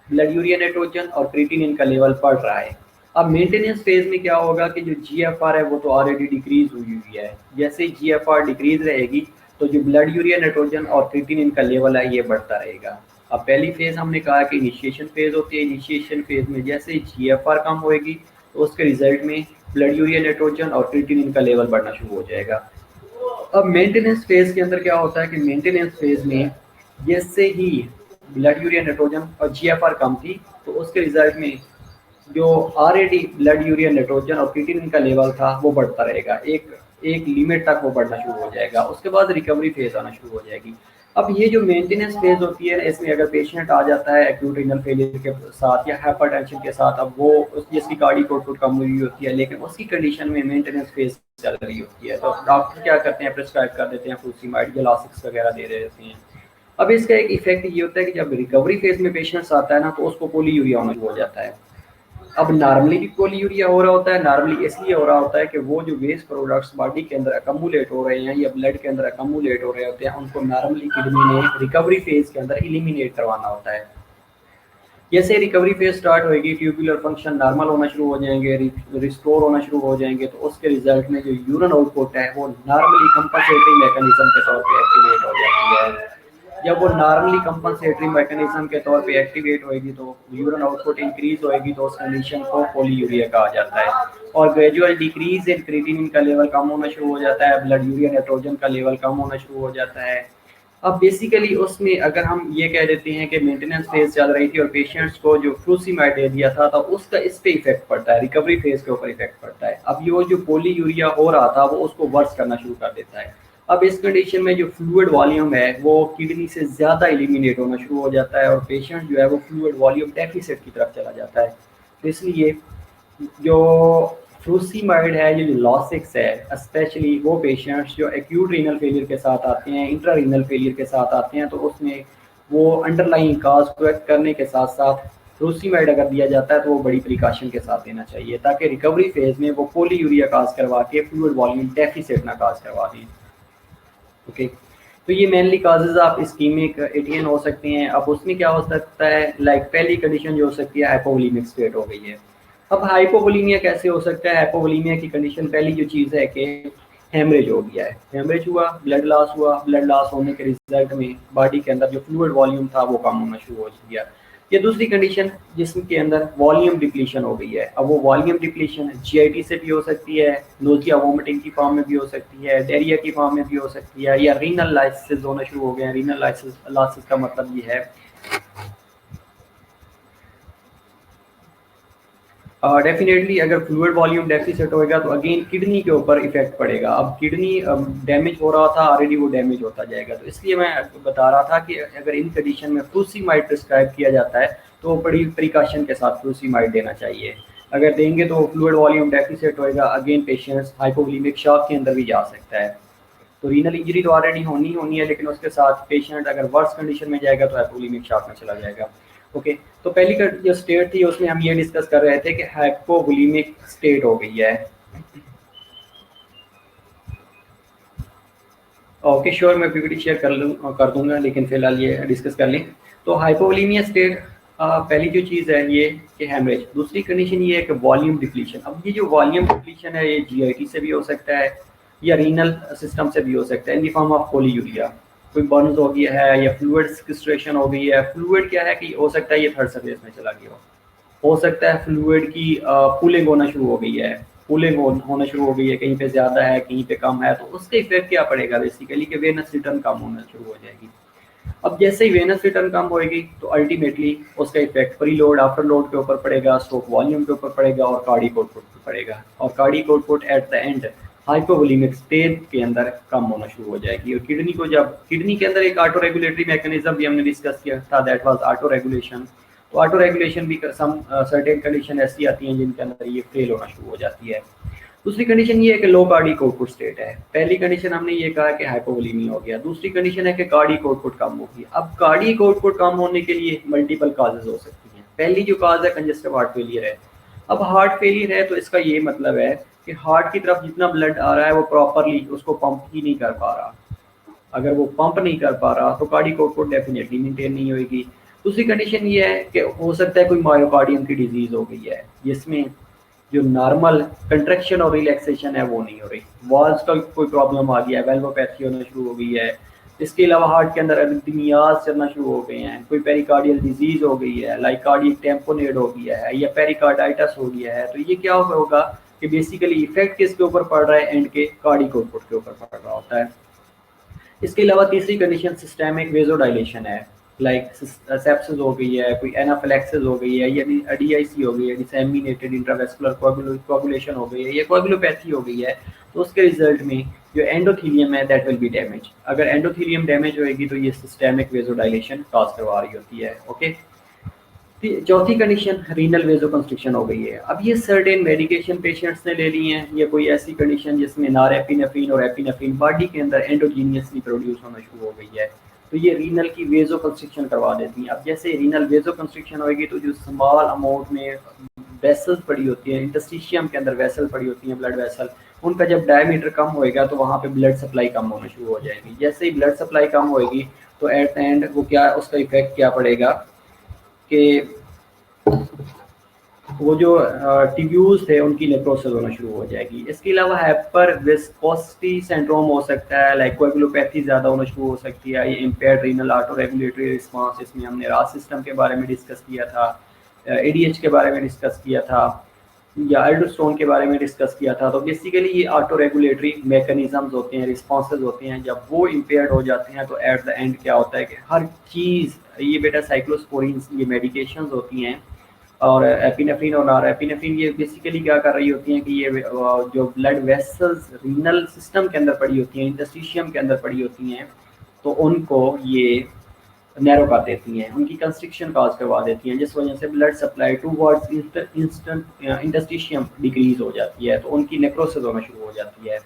ब्लड यूरिया नाइट्रोजन और क्रिएटिनिन का लेवल बढ़ रहा है। अब मेंटेनेंस फेज में क्या होगा कि जो जीएफआर है वो तो ऑलरेडी डिक्रीज हुई हुई है। जैसे ही जीएफआर डिक्रीज रहेगी तो जो ब्लड यूरिया नाइट्रोजन और क्रिएटिनिन का लेवल है ये बढ़ता रहेगा। अब पहली फेज हमने कहा कि इनिशिएशन फेज होती है। इनिशिएशन फेज में जैसे ही जीएफआर कम होएगी तो उसके रिजल्ट में ब्लड यूरिया नाइट्रोजन और क्रिएटिनिन का लेवल बढ़ना शुरू हो जाएगा। अब मेंटेनेंस फेज के अंदर क्या होता है कि मेंटेनेंस फेज में जैसे ही ब्लड यूरिया नाइट्रोजन और जीएफआर कम थी तो उसके रिजल्ट में जो ऑलरेडी ब्लड यूरिया नाइट्रोजन और क्रिएटिनिन का लेवल था वो बढ़ता रहेगा, एक लिमिट तक वो बढ़ना शुरू हो जाएगा। उसके बाद रिकवरी फेज आना शुरू हो जाएगी। अब ये जो मेंटेनेंस फेज होती है इसमें अगर पेशेंट आ जाता है एक्यूट रीनल फेलियर के साथ या हाइपरटेंशन के साथ, अब वो जिसकी कार्डियक आउटपुट कम हुई होती है लेकिन उसकी कंडीशन में मेंटेनेंस फेज चल रही होती है, तो डॉक्टर क्या करते हैं? प्रिस्क्राइब कर देते हैं फ्लूसीमाइड, गेलासिक्स वगैरह दे रहे होते हैं। अब इसका एक इफेक्ट ये होता है कि जब रिकवरी फेज में पेशेंट्स आता है ना तो उसको पोलीयूरिया होना शुरू हो जाता है। अब नॉर्मली भी पोलीयूरिया हो रहा होता है, नॉर्मली इसलिए हो रहा होता है कि वो जो वेस्ट प्रोडक्ट्स बॉडी के अंदर अकमुलेट हो रहे हैं या ब्लड के अंदर अकमुलेट हो रहे होते हैं उनको नॉर्मली किडनी ने रिकवरी फेज के अंदर एलिमिनेट करवाना होता है। जैसे रिकवरी फेज स्टार्ट होगी ट्यूबुलर फंक्शन नॉर्मल होना शुरू हो जाएंगे, रिस्टोर होना शुरू हो जाएंगे, तो उसके रिजल्ट में जो यूरिन आउटपुट है वो नॉर्मली कंपनसेटरी मैकेनिज्म के तौर पे एक्टिवेट हो जाती है। जब वो नॉर्मली कंपनसेटरी मैकेनिज्म के तौर पे एक्टिवेट होएगी तो यूरिन आउटपुट इंक्रीज होएगी, तो उस कंडीशन को पोलीयूरिया कहा जाता है। और ग्रेजुअल डिक्रीज इन क्रिएटिनिन का लेवल कम होना शुरू हो जाता है, ब्लड यूरिया नाइट्रोजन का लेवल कम होना शुरू हो जाता है। अब बेसिकली उसमें अगर हम ये कह देते हैं कि मेंटेनेंस फेज चल रही थी और पेशेंट्स को जो फ्लूसीमाइड दे दिया था तो उसका इस पे इफेक्ट पड़ता है, रिकवरी फेज के ऊपर इफेक्ट पड़ता है। अब ये जो पोली यूरिया हो रहा था वो उसको वर्स करना शुरू कर देता है। अब इस कंडीशन में जो फ्लूइड वॉल्यूम है वो किडनी से ज़्यादा एलिमिनेट होना शुरू हो जाता है और पेशेंट जो है वो फ्लूइड वॉल्यूम डेफिसिट की तरफ चला जाता है। तो इसलिए जो फ्रूसीमाइड है, ये जो लॉसिक्स है स्पेशली वो पेशेंट्स जो एक्यूट रीनल फेलियर के साथ आते हैं, इंट्रा रीनल फेलियर के साथ आते हैं, तो उसमें वो अंडरलाइंग काज करेक्ट करने के साथ साथ फ्रूसीमाइड अगर दिया जाता है तो वो बड़ी प्रिकॉशन के साथ देना चाहिए ताकि रिकवरी फेज में वो पोलीयूरिया काज करवा के फ्लूइड वॉल्यूम डेफिसिट ना काज करवा दें। ओके, तो ये mainly causes of ischaemic ATN हो सकते हैं। अब उसमें क्या हो सकता है, लाइक पहली कंडीशन जो हो सकती है हाइपोवोलेमिक स्टेट हो गई है। अब हाइपोवोलेमिया कैसे हो सकता है? हाइपोवोलेमिया की कंडीशन पहली जो चीज़ है कि हेमरेज हो गया है, हेमरेज हुआ, ब्लड लॉस हुआ, ब्लड लॉस होने के रिजल्ट में बॉडी के अंदर जो फ्लूइड वॉल्यूम था वो कम होना शुरू हो गया। ये दूसरी कंडीशन जिसके अंदर वॉल्यूम डिप्लीशन हो गई है। अब वो वॉल्यूम डिप्लीशन जीआईटी से भी हो सकती है, नोजिया वोमिटिंग की फॉर्म में भी हो सकती है, डायरिया की फॉर्म में भी हो सकती है, या रीनल लाइसिस होना शुरू हो गए हैं। रीनल लाइसिस का मतलब ये है डेफिनेटली अगर फ्लूइड वॉल्यूम डेफिसिट होएगा तो अगेन किडनी के ऊपर इफेक्ट पड़ेगा। अब किडनी डैमेज हो रहा था ऑलरेडी, वो डैमेज होता जाएगा। तो इसलिए मैं बता रहा था कि अगर इन कंडीशन में फ्लूसीमाइड प्रिस्क्राइब किया जाता है तो बड़ी प्रिकॉशन के साथ फ्लूसीमाइड देना चाहिए। अगर देंगे तो फ्लूइड वॉल्यूम डेफिसिट होएगा, अगेन पेशेंट्स हाइपोवोलेमिक शॉक के अंदर भी जा सकता है। तो रीनल इंजरी तो ऑलरेडी होनी है, लेकिन उसके साथ पेशेंट अगर वर्स कंडीशन में जाएगा तो हाइपोवोलेमिक शॉक में चला जाएगा। ओके, तो पहली जो स्टेट थी उसमें हम ये डिस्कस कर रहे थे कि हाइपोवोलेमिक स्टेट हो गई है। ओके श्योर, मैं पीपीटी शेयर कर दूंगा, लेकिन फिलहाल ये डिस्कस कर लें। तो हाइपोवोलेमिया स्टेट पहली जो चीज़ है ये कि हेमरेज। दूसरी कंडीशन ये है कि वॉल्यूम डिप्लीशन। अब ये जो वॉल्यूम डिप्लीशन है ये जीआईटी से भी हो सकता है या रीनल सिस्टम से भी हो सकता है in the form of polyuria. कोई बर्न्स हो गया है या फ्लूइड सिक्वेस्ट्रेशन हो गई है। फ्लूइड क्या है कि हो सकता है ये थर्ड सरफेस में चला गया हो सकता है फ्लूइड की पुलिंग होना शुरू हो गई है, पुलिंग होना शुरू हो गई है, कहीं पे ज़्यादा है कहीं पे कम है, तो उसका इफेक्ट क्या पड़ेगा बेसिकली कि वेनस रिटर्न कम होना शुरू हो जाएगी। अब जैसे ही वेनस रिटर्न कम होएगी तो अल्टीमेटली उसका effect pre load after load के ऊपर पड़ेगा, स्ट्रोक वॉल्यूम के ऊपर पड़ेगा और कार्डिक आउटपुट पे पड़ेगा। और cardiac output at the end hypovolaemic state के अंदर कम होना शुरू हो जाएगी। और किडनी को जब किडनी के अंदर एक ऑटो रेगुलेटरी मैकेनिज्म भी हमने डिस्कस किया था, दैट वाज ऑटो रेगुलेशन। तो ऑटो रेगुलेशन भी सम सर्टेन कंडीशन ऐसी आती हैं जिनके अंदर ये फेल होना शुरू हो जाती है। दूसरी कंडीशन ये है कि लो कार्डिक आउटपुट स्टेट है। पहली कंडीशन हमने ये कहा कि हाइपोवोलेमिया हो गया, दूसरी कंडीशन है कि कार्डिक आउटपुट कम होगी। अब कार्डिक आउटपुट कम होने के लिए मल्टीपल काजेज हो सकती हैं। पहली जो काज है कंजेस्टिव हार्ट फेलियर है। अब हार्ट फेलियर है तो इसका ये मतलब है कि हार्ट की तरफ जितना ब्लड आ रहा है वो प्रॉपरली उसको पंप ही नहीं कर पा रहा। अगर वो पंप नहीं कर पा रहा तो कार्डिक आउटपुट डेफिनेटली मेंटेन नहीं होगी। दूसरी कंडीशन ये है कि हो सकता है कोई मायोकार्डियम की डिजीज हो गई है जिसमें जो नॉर्मल कंट्रैक्शन और रिलैक्सेशन है वो नहीं हो रही, वॉल्स का कोई प्रॉब्लम आ गया है, वेल्वोपैथी होना शुरू हो गई है। इसके अलावा हार्ट के अंदर अरिथमियाज चलना शुरू हो गए हैं, कोई पेरिकार्डियल डिजीज हो गई है, लाइक कार्डियक टेम्पोनेट हो गया है या पेरिकार्डाइटिस हो गया है। तो ये क्या होगा कि बेसिकली इफेक्ट किसके ऊपर पड़ रहा है, एंड के कार्डिक आउटपुट के ऊपर पड़ रहा होता है। इसके अलावा तीसरी कंडीशन सिस्टेमिक वेजोडाइलेशन है, लाइक सेप्सिस हो गई है, कोई एनाफिलैक्सिस हो गई है, यानी डीआईसी हो गई है, डिसएमिनेटेड इंट्रावेस्कुलर कोagulation हो गई है या कोagulopathy हो गई है। तो उसके रिजल्ट में जो एंडोथीलियम है दैट विल बी डैमेज। अगर एंडोथीलियम डैमेज होएगी तो ये सिस्टेमिक वेजोडाइलेशन कॉज करवा रही होती है। ओके, चौथी कंडीशन रीनल वेजोकंस्ट्रिक्शन हो गई है। अब ये सर्टेन मेडिकेशन पेशेंट्स ने ले ली हैं, ये कोई ऐसी कंडीशन जिसमें नॉरएपिनेफ्रिन और एपिनेफ्रिन बॉडी के अंदर एंडोजीनियसली प्रोड्यूस होना शुरू हो गई है, तो ये रीनल की वेजोकंस्ट्रिक्शन करवा देती हैं। अब जैसे रीनल वेजोकंस्ट्रिक्शन होगी तो जो स्मॉल अमाउंट में वेसल्स पड़ी होती हैं, इंटरस्टिशियम के अंदर वेसल पड़ी होती हैं, ब्लड वेसल, उनका जब डायमीटर कम होएगा तो वहाँ पे ब्लड सप्लाई कम होना शुरू हो जाएगी। जैसे ही ब्लड सप्लाई कम होएगी तो एट द एंड वो क्या, उसका इफेक्ट क्या पड़ेगा कि वो जो टिब्यूल्स थे उनकी नेक्रोसिस होना शुरू हो जाएगी। इसके अलावा हाइपर विस्कोसिटी सिंड्रोम हो सकता है, लाइक कोएगुलोपैथी ज़्यादा होना शुरू हो सकती है, ये impaired renal auto regulatory response, इसमें हमने रास सिस्टम के बारे में डिस्कस किया था, एडीएच के बारे में डिस्कस किया था, या एल्डोस्टोन के बारे में डिस्कस किया था। तो बेसिकली ये ऑटो रेगुलेटरी मैकेनिज्म्स होते हैं, रिस्पॉन्सेज होते हैं, जब वो इम्पेयर्ड हो जाते हैं तो एट द एंड क्या होता है कि हर चीज़, ये बेटा साइक्लोस्पोरिन ये मेडिकेशंस होती हैं, और एपिनेफ्रिन और नॉर एपिनेफ्रिन ये बेसिकली क्या कर रही होती हैं कि ये जो ब्लड वेसल्स रीनल सिस्टम के अंदर पड़ी होती हैं, इंटरस्टिशियम के अंदर पड़ी होती हैं, तो उनको ये नैरो कर देती हैं, उनकी कंस्ट्रिक्शन काज करवा देती हैं, जिस वजह से blood supply towards instant interstitium decrease हो जाती है, तो उनकी नेक्रोसिस होना शुरू हो जाती है।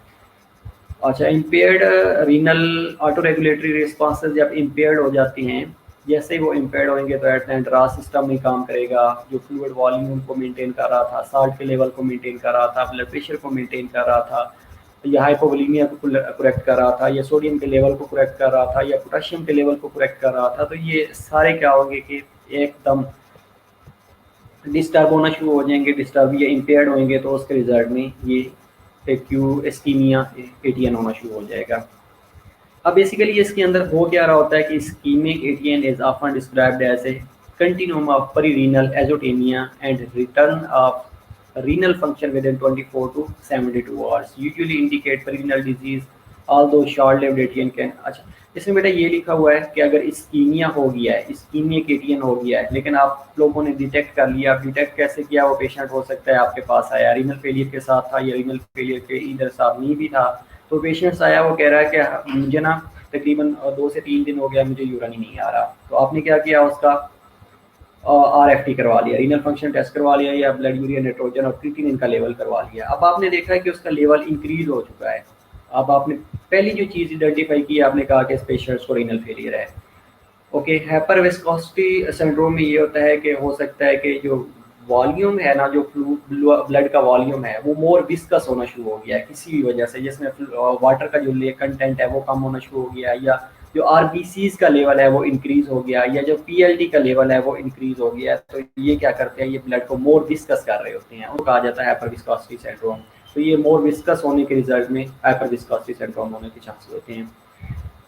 अच्छा, impaired renal auto regulatory responses जब इम्पेयर्ड हो जाती हैं, जैसे ही वो इम्पेयर्ड होंगे तो एट एंड रा सिस्टम नहीं काम करेगा, जो फ्लूइड वॉल्यूम को मेंटेन कर रहा था, साल्ट के लेवल को मेंटेन कर रहा था, ब्लड प्रेशर को मेंटेन कर रहा था, या हाइपोवोलीमिया को करेक्ट कर रहा था, या सोडियम के लेवल को करेक्ट कर रहा था, या पोटेशियम के लेवल को करेक्ट कर रहा था, तो ये सारे क्या होंगे कि एकदम डिस्टर्ब होना शुरू हो जाएंगे, डिस्टर्ब या इम्पेयर्ड होंगे, तो उसके रिजल्ट में ये एक्यू इस्कीमिया एटीएन होना शुरू हो जाएगा। अब बेसिकली इसके अंदर हो क्या रहा होता है कि ischaemic ATN is often described as a continuum of perirenal azotemia and return of renal function within 24 to 72 hours usually indicate perirenal disease although short-lived ATN can। अच्छा, इसमें बेटा ये लिखा हुआ है कि अगर इस्कीमिया हो गया है, इस्कीमिक एटीएन हो गया है, लेकिन आप लोगों ने डिटेक्ट कर लिया। आप डिटेक्ट कैसे किया? वो पेशेंट हो सकता है आपके पास आया रीनल फेलियर के साथ था, या रीनल फेलियर के इधर साथ नहीं भी था, तो पेशेंट्स आया, वो कह रहा है कि मुझे ना तकरीबन 2 से 3 दिन हो गया, मुझे यूरिन ही नहीं आ रहा। तो आपने क्या किया? उसका RFT करवा लिया, रीनल फंक्शन टेस्ट करवा लिया, या ब्लड यूरिया नाइट्रोजन और क्रिएटिनिन का लेवल करवा लिया। अब आपने देखा है कि उसका लेवल इंक्रीज हो चुका है। अब आपने पहली जो चीज़ आइडेंटिफाई की, आपने कहा कि इस पेशेंट्स को रीनल फेलियर है। ओके, हाइपर विस्कोसिटी सिंड्रोम में ये होता है कि हो सकता है कि जो वॉल्यूम है ना, जो ब्लड का वॉल्यूम है, वो मोर विस्कस होना शुरू हो गया है किसी भी वजह से, जिसमें वाटर का जो कंटेंट है वो कम होना शुरू हो गया, या जो आरबीसीज का लेवल है वो इंक्रीज हो गया, या जो पीएलडी का लेवल है वो इंक्रीज हो गया। तो ये क्या करते हैं, ये ब्लड को मोर विस्कस कर रहे होते हैं, उनको कहा जाता है हाइपर विस्कोसिटी सिंड्रोम। तो ये मोर विस्कस होने के रिजल्ट में हाइपर विस्कोसिटी सिंड्रोम होने के चांसेस होते हैं।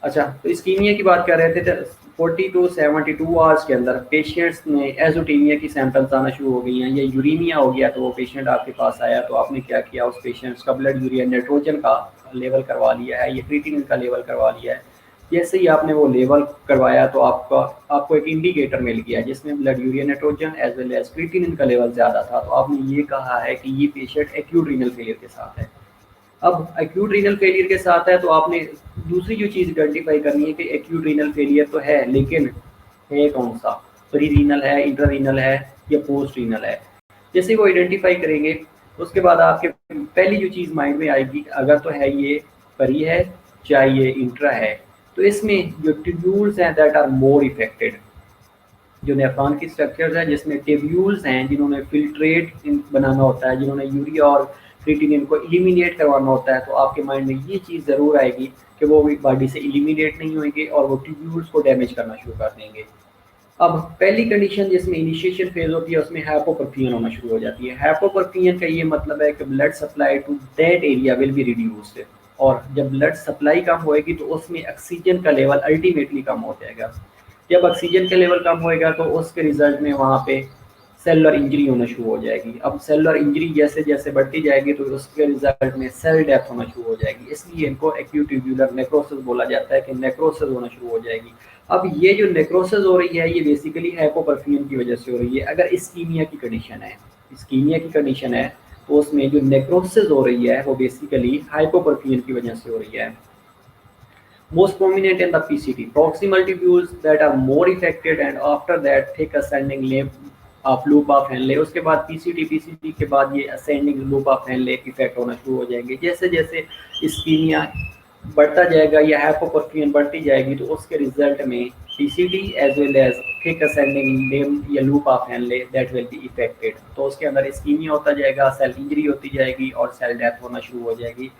अच्छा, तो इस्कीमिया की बात कर रहे थे, तो 40 टू 72 आवर्स के अंदर पेशेंट्स में एजोटीमिया की सिम्टम्स आना शुरू हो गई हैं, या यूरीमिया हो गया, तो वो पेशेंट आपके पास आया, तो आपने क्या किया? उस पेशेंट्स का ब्लड यूरिया नाइट्रोजन का लेवल करवा लिया है, या क्रिएटिनिन का लेवल करवा लिया है। जैसे ही आपने वो लेवल करवाया तो आपको एक इंडिकेटर मिल गया जिसमें blood urea nitrogen as well as creatinine का लेवल ज़्यादा था, तो आपने ये कहा है कि ये पेशेंट एक्यूट रीनल फेलियर के साथ है। अब एक्यूट रीनल फेलियर के साथ है, तो आपने दूसरी जो चीज़ आइडेंटिफाई करनी है कि एक्यूट रीनल फेलियर तो है, लेकिन है कौन सा? प्री रीनल है, इंटर रीनल है, या पोस्ट रीनल है? जैसे वो आइडेंटिफाई करेंगे तो उसके बाद आपके पहली जो चीज़ माइंड में आएगी, अगर तो है ये परी है चाहे ये इंट्रा है, तो इसमें जो ट्यूब्यूल्स हैं दैट आर मोर इफेक्टेड, जो नेफ्रॉन की स्ट्रक्चर्स हैं जिसमें ट्यूब्यूल्स हैं, जिन्होंने फिल्ट्रेट बनाना होता है, जिन्होंने यूरिया और क्रिएटिनिन को इलिमिनेट करवाना होता है, तो आपके माइंड में ये चीज़ ज़रूर आएगी कि वो भी बॉडी से इलिमिनेट नहीं होंगे और वो ट्यूब्यूल्स को डैमेज करना शुरू कर देंगे। अब पहली कंडीशन जिसमें इनिशिएशन फेज होती है, उसमें हाइपोपरफियन होना शुरू हो जाती है। हाइपोपरफियन का ये मतलब है कि blood supply to that area will be reduced, और जब ब्लड सप्लाई कम होएगी तो उसमें ऑक्सीजन का लेवल अल्टीमेटली कम हो जाएगा। जब ऑक्सीजन का लेवल कम होएगा तो उसके रिजल्ट में वहाँ पे सेलुलर इंजरी होना शुरू हो जाएगी। अब सेलुलर इंजरी जैसे जैसे बढ़ती जाएगी तो उसके रिजल्ट में सेल डेथ होना शुरू हो जाएगी, इसलिए इनको एक्यूट ट्यूब्यूलर नेक्रोसिस बोला जाता है कि नेक्रोसिस होना शुरू हो जाएगी। अब ये जो नेक्रोसिस हो रही है ये बेसिकली हाइपोपरफियन की वजह से हो रही है। अगर इस्कीमिया की कंडीशन है, इस्कीमिया की कंडीशन है, तो उसमें जो नेक्रोसिस हो रही है वो बेसिकली हाइपोपरफियन की वजह से हो रही है। Most prominent in the PCT, proximal tubules that are more affected, and after that thick ascending loop of Henle। उसके बाद PCT के बाद ये ascending loop of Henle effect होना शुरू हो जाएंगे। जैसे जैसे इस्कीमिया बढ़ता जाएगा या हाइपोपरफियन बढ़ती जाएगी तो उसके रिजल्ट में PCT as well as thick ascending limb या loop of Henle that will be affected। तो उसके अंदर इस्कीमिया होता जाएगा, सेल इंजरी होती जाएगी और सेल डेथ होना शुरू हो जाएगी।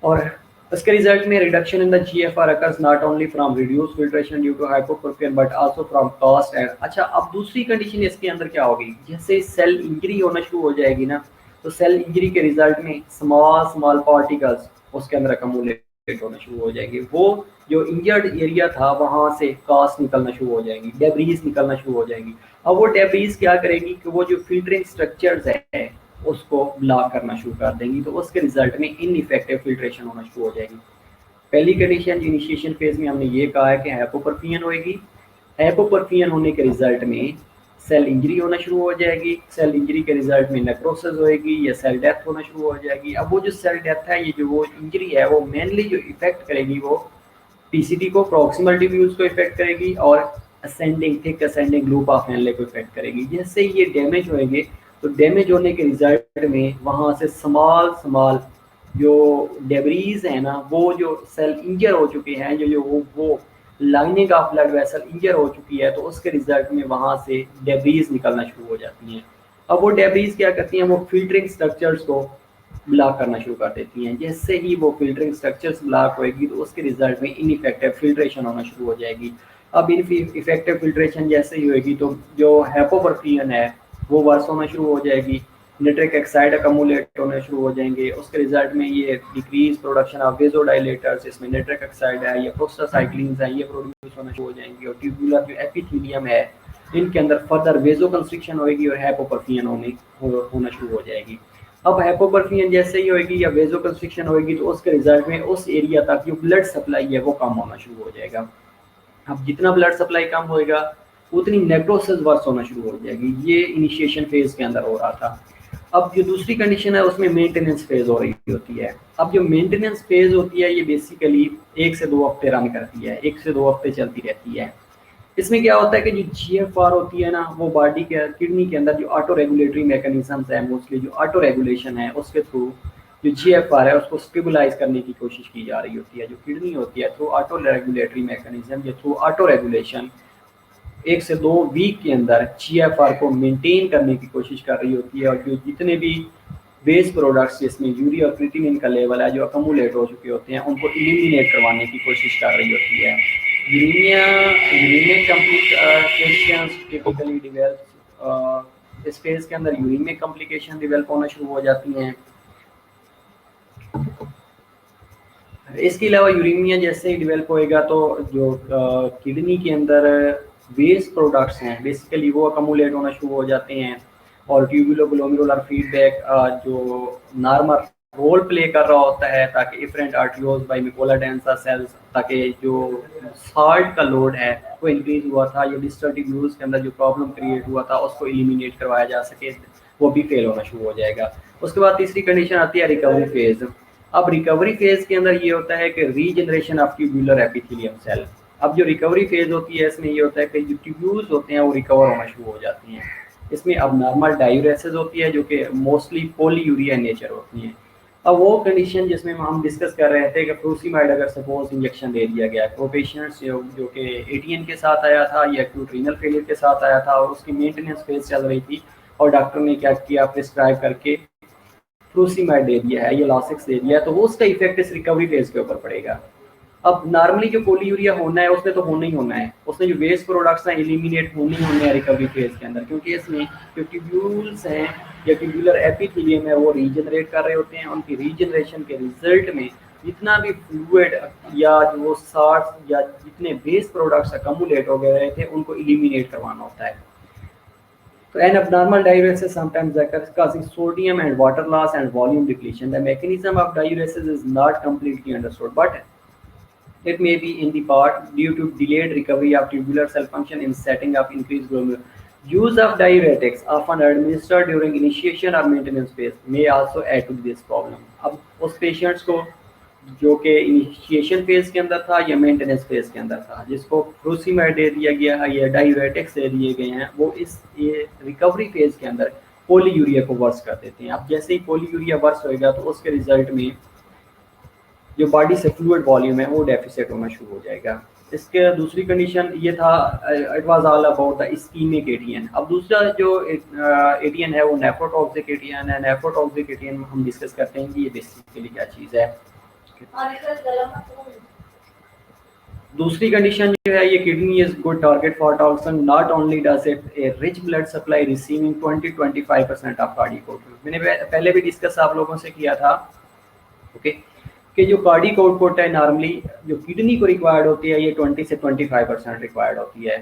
और इसके रिजल्ट में reduction in the GFR occurs not only from reduced filtration due to hypoperfusion but also from cost and। अच्छा, अब दूसरी कंडीशन इसके अंदर क्या होगी? जैसे सेल इंजरी होना शुरू हो जाएगी ना, तो सेल इंजरी के रिजल्ट में स्मॉल पार्टिकल्स उसके अंदर अकमुलेट होना शुरू हो जाएंगे। वो जो इंजर्ड एरिया था वहाँ से कास्ट निकलना शुरू हो जाएंगी, डेब्रीज निकलना शुरू हो जाएंगी। अब वो डेब्रीज क्या करेगी कि वो जो फिल्टरिंग स्ट्रक्चर्स है उसको ब्लॉक करना शुरू कर देंगी, तो उसके रिजल्ट में इनइफेक्टिव फिल्ट्रेशन होना शुरू हो जाएगी। पहली कंडीशन इनिशिएशन फेज में हमने ये कहा है कि हाइपोपरफियन होएगी। हाइपोपरफियन होने के रिजल्ट में सेल इंजरी होना शुरू हो जाएगी। सेल इंजरी के रिजल्ट में नेक्रोसिस होएगी या सेल डेथ होना शुरू हो जाएगी। अब वो जो सेल डेथ है, ये जो वो इंजरी है, वो मेनली जो इफेक्ट करेगी वो पीसीटी को, प्रॉक्सिमल ट्यूब्यूल्स को इफेक्ट करेगी और ascending thick ascending loop of Henle को इफेक्ट करेगी। जैसे ये डैमेज होएंगे तो डैमेज होने के रिजल्ट में वहाँ से स्मॉल स्मॉल जो डेब्रीज है ना, वो जो सेल इंजर हो चुके हैं, जो जो वो लाइनिंग ऑफ ब्लड वेसल इंजर हो चुकी है, तो उसके रिजल्ट में वहाँ से डेब्रीज निकलना शुरू हो जाती हैं। अब वो डेब्रीज क्या करती हैं, वो फिल्टरिंग स्ट्रक्चर्स को ब्लॉक करना शुरू कर देती हैं। जैसे ही वो फिल्टरिंग स्ट्रक्चर्स ब्लॉक होएगी तो उसके रिजल्ट में इनइफेक्टिव फिल्ट्रेशन होना शुरू हो जाएगी। अब इन इफेक्टिव फिल्ट्रेशन जैसे ही होएगी तो जो हाइपोपरफियन है वो वर्स होना शुरू हो जाएगी। नाइट्रिक ऑक्साइड अकमुलेट होने शुरू हो जाएंगे। उसके रिजल्ट में ये डिक्रीज प्रोडक्शन ऑफ वेजोडाइलेटर्स, इसमें नाइट्रिक ऑक्साइड है या प्रोस्टासाइक्लिन्स हैं, ये प्रोड्यूस होना शुरू हो जाएंगी। और ट्यूबुलर जो एपिथेलियम है, इनके अंदर फर्दर वेजो कंस्ट्रिक्शन होएगी और हाइपोपरफियन होना शुरू हो जाएगी। अब हाइपोपरफियन जैसे ही होएगी या वेजो कंस्ट्रिक्शन होएगी तो उसके रिजल्ट में उस एरिया तक जो ब्लड सप्लाई है वो कम होना शुरू हो जाएगा। अब जितना ब्लड सप्लाई कम होएगा उतनी नेक्रोसिस वर्स होना शुरू हो जाएगी। ये इनिशिएशन फेज के अंदर हो रहा था। अब जो दूसरी कंडीशन है उसमें मेंटेनेंस फेज हो रही होती है। अब जो मेंटेनेंस फेज होती है ये बेसिकली 1 से 2 हफ्ते रन करती है, 1 से 2 हफ्ते चलती रहती है। इसमें क्या होता है कि जो जीएफआर होती है ना, वो बॉडी के किडनी के अंदर जो ऑटो रेगुलेटरी मैकेनिज्म्स है, मोस्टली जो ऑटो रेगुलेशन है, उसके थ्रू जो जीएफआर है उसको स्टेबलाइज करने की कोशिश की जा रही होती है। जो किडनी होती है थ्रू ऑटो रेगुलेटरी मैकेनिज्म या थ्रू ऑटो रेगुलेशन 1 से 2 वीक के अंदर जीएफआर को मेंटेन करने की कोशिश कर रही होती है। और जो जितने भी वेस्ट प्रोडक्ट्स जिसमें यूरिया और क्रिएटिनिन का लेवल है जो अकमुलेट हो चुके होते हैं, उनको इलिमिनेट करवाने की कोशिश कर रही होती है। यूरीमिक कॉम्प्लिकेशंस टिपिकली डेवलप, इस फेज के अंदर यूरीमिक कॉम्प्लिकेशन डेवलप होना शुरू हो जाती हैं। इसके अलावा यूरीमिया जैसे ही डेवलप होएगा तो जो किडनी के अंदर वेस्ट प्रोडक्ट्स हैं बेसिकली वो अकमुलेट होना शुरू हो जाते हैं। और ट्यूबुलोग्लोमेरुलर फीडबैक जो नॉर्मल रोल प्ले कर रहा होता है ताकि इफरेंट आर्टियोल्स बाय मिकोला डेंसा सेल्स, ताकि जो साल्ट का लोड है वो इंक्रीज हुआ था, ये डिस्टल ट्यूब्यूल्स के अंदर जो प्रॉब्लम क्रिएट हुआ था उसको एलिमिनेट करवाया जा सके, वो भी फेल होना शुरू हो जाएगा। उसके बाद तीसरी कंडीशन आती है रिकवरी फेज। अब रिकवरी फेज के अंदर ये होता है कि regeneration of tubular epithelium cell. अब जो रिकवरी फेज होती है इसमें ये होता है कि जो ट्यूब्यूल्स होते हैं वो रिकवर होना शुरू हो जाती हैं। इसमें अब नॉर्मल डायूरेसिस होती है जो कि मोस्टली पॉलीयूरिया नेचर होती हैं। अब वो कंडीशन जिसमें हम डिस्कस कर रहे थे कि फ्रूसीमाइड अगर सपोज इंजेक्शन दे दिया गया तो पेशेंट्स जो कि एटीएन के साथ आया था या एक्यूट रीनल फेलियर के साथ आया था और उसकी मेंटेनेंस फेज चल रही थी और डॉक्टर ने क्या किया, प्रिस्क्राइब करके फ्रूसीमाइड दे दिया है या लॉसिक्स दे दिया है, तो वो उसका इफेक्ट इस रिकवरी फेज के ऊपर पड़ेगा। अब नॉर्मली जो पॉलीयूरिया होना है उसने तो होना ही होना है, उसने जो वेस्ट प्रोडक्ट्स हैं एलिमिनेट होने ही होने हैं रिकवरी फेज के अंदर, क्योंकि इसमें जो ट्यूब्यूल्स हैं या ट्यूबुलर एपिथेलियम है वो रीजनरेट कर रहे होते हैं। उनकी रीजनरेशन के रिजल्ट में जितना भी फ्लूइड या जो साल्ट या जितने वेस्ट प्रोडक्ट्स अकमुलेट हो गए थे उनको एलिमिनेट करवाना होता है। So an abnormal diuresis sometimes occurs causing sodium and water loss and volume depletion. The mechanism of diuresis is not completely understood, but it may be in the part due to delayed recovery of tubular cell function in setting of increased glomerular. Use of diuretics, often administered during initiation or maintenance phase, may also add to this problem. अब उस patients को जो कि initiation phase के अंदर था या maintenance phase के अंदर था, जिसको फ्रूसीमाइड दे दिया गया है या डायूरेटिक्स दे दिए गए हैं, वो इस ये रिकवरी फेज के अंदर पॉलीयूरिया को वर्स कर देते हैं। अब जैसे ही पॉलीयूरिया वर्स होएगा तो उसके रिजल्ट में जो बॉडी से फ्लूइड वॉल्यूम है वो डेफिसिट होना शुरू हो जाएगा। इसके दूसरी कंडीशन ये था, it was all about the ischaemic ATN. अब दूसरा जो एटीएन है वो नेफ्रोटॉक्सिक एटीएन है। नेफ्रोटॉक्सिक एटीएन हम डिस्कस करते हैं कि ये बेसिकली क्या चीज़ है। दूसरी कंडीशन जो है, ये kidney is good target for toxin, not only does it A rich blood supply receiving 20-25% of cardiac output. मैंने पहले भी डिस्कस आप लोगों से किया था ओके कि जो कार्डियक आउटपुट है नॉर्मली जो किडनी को रिक्वायर्ड होती है ये 20 से 25% रिक्वायर्ड होती है।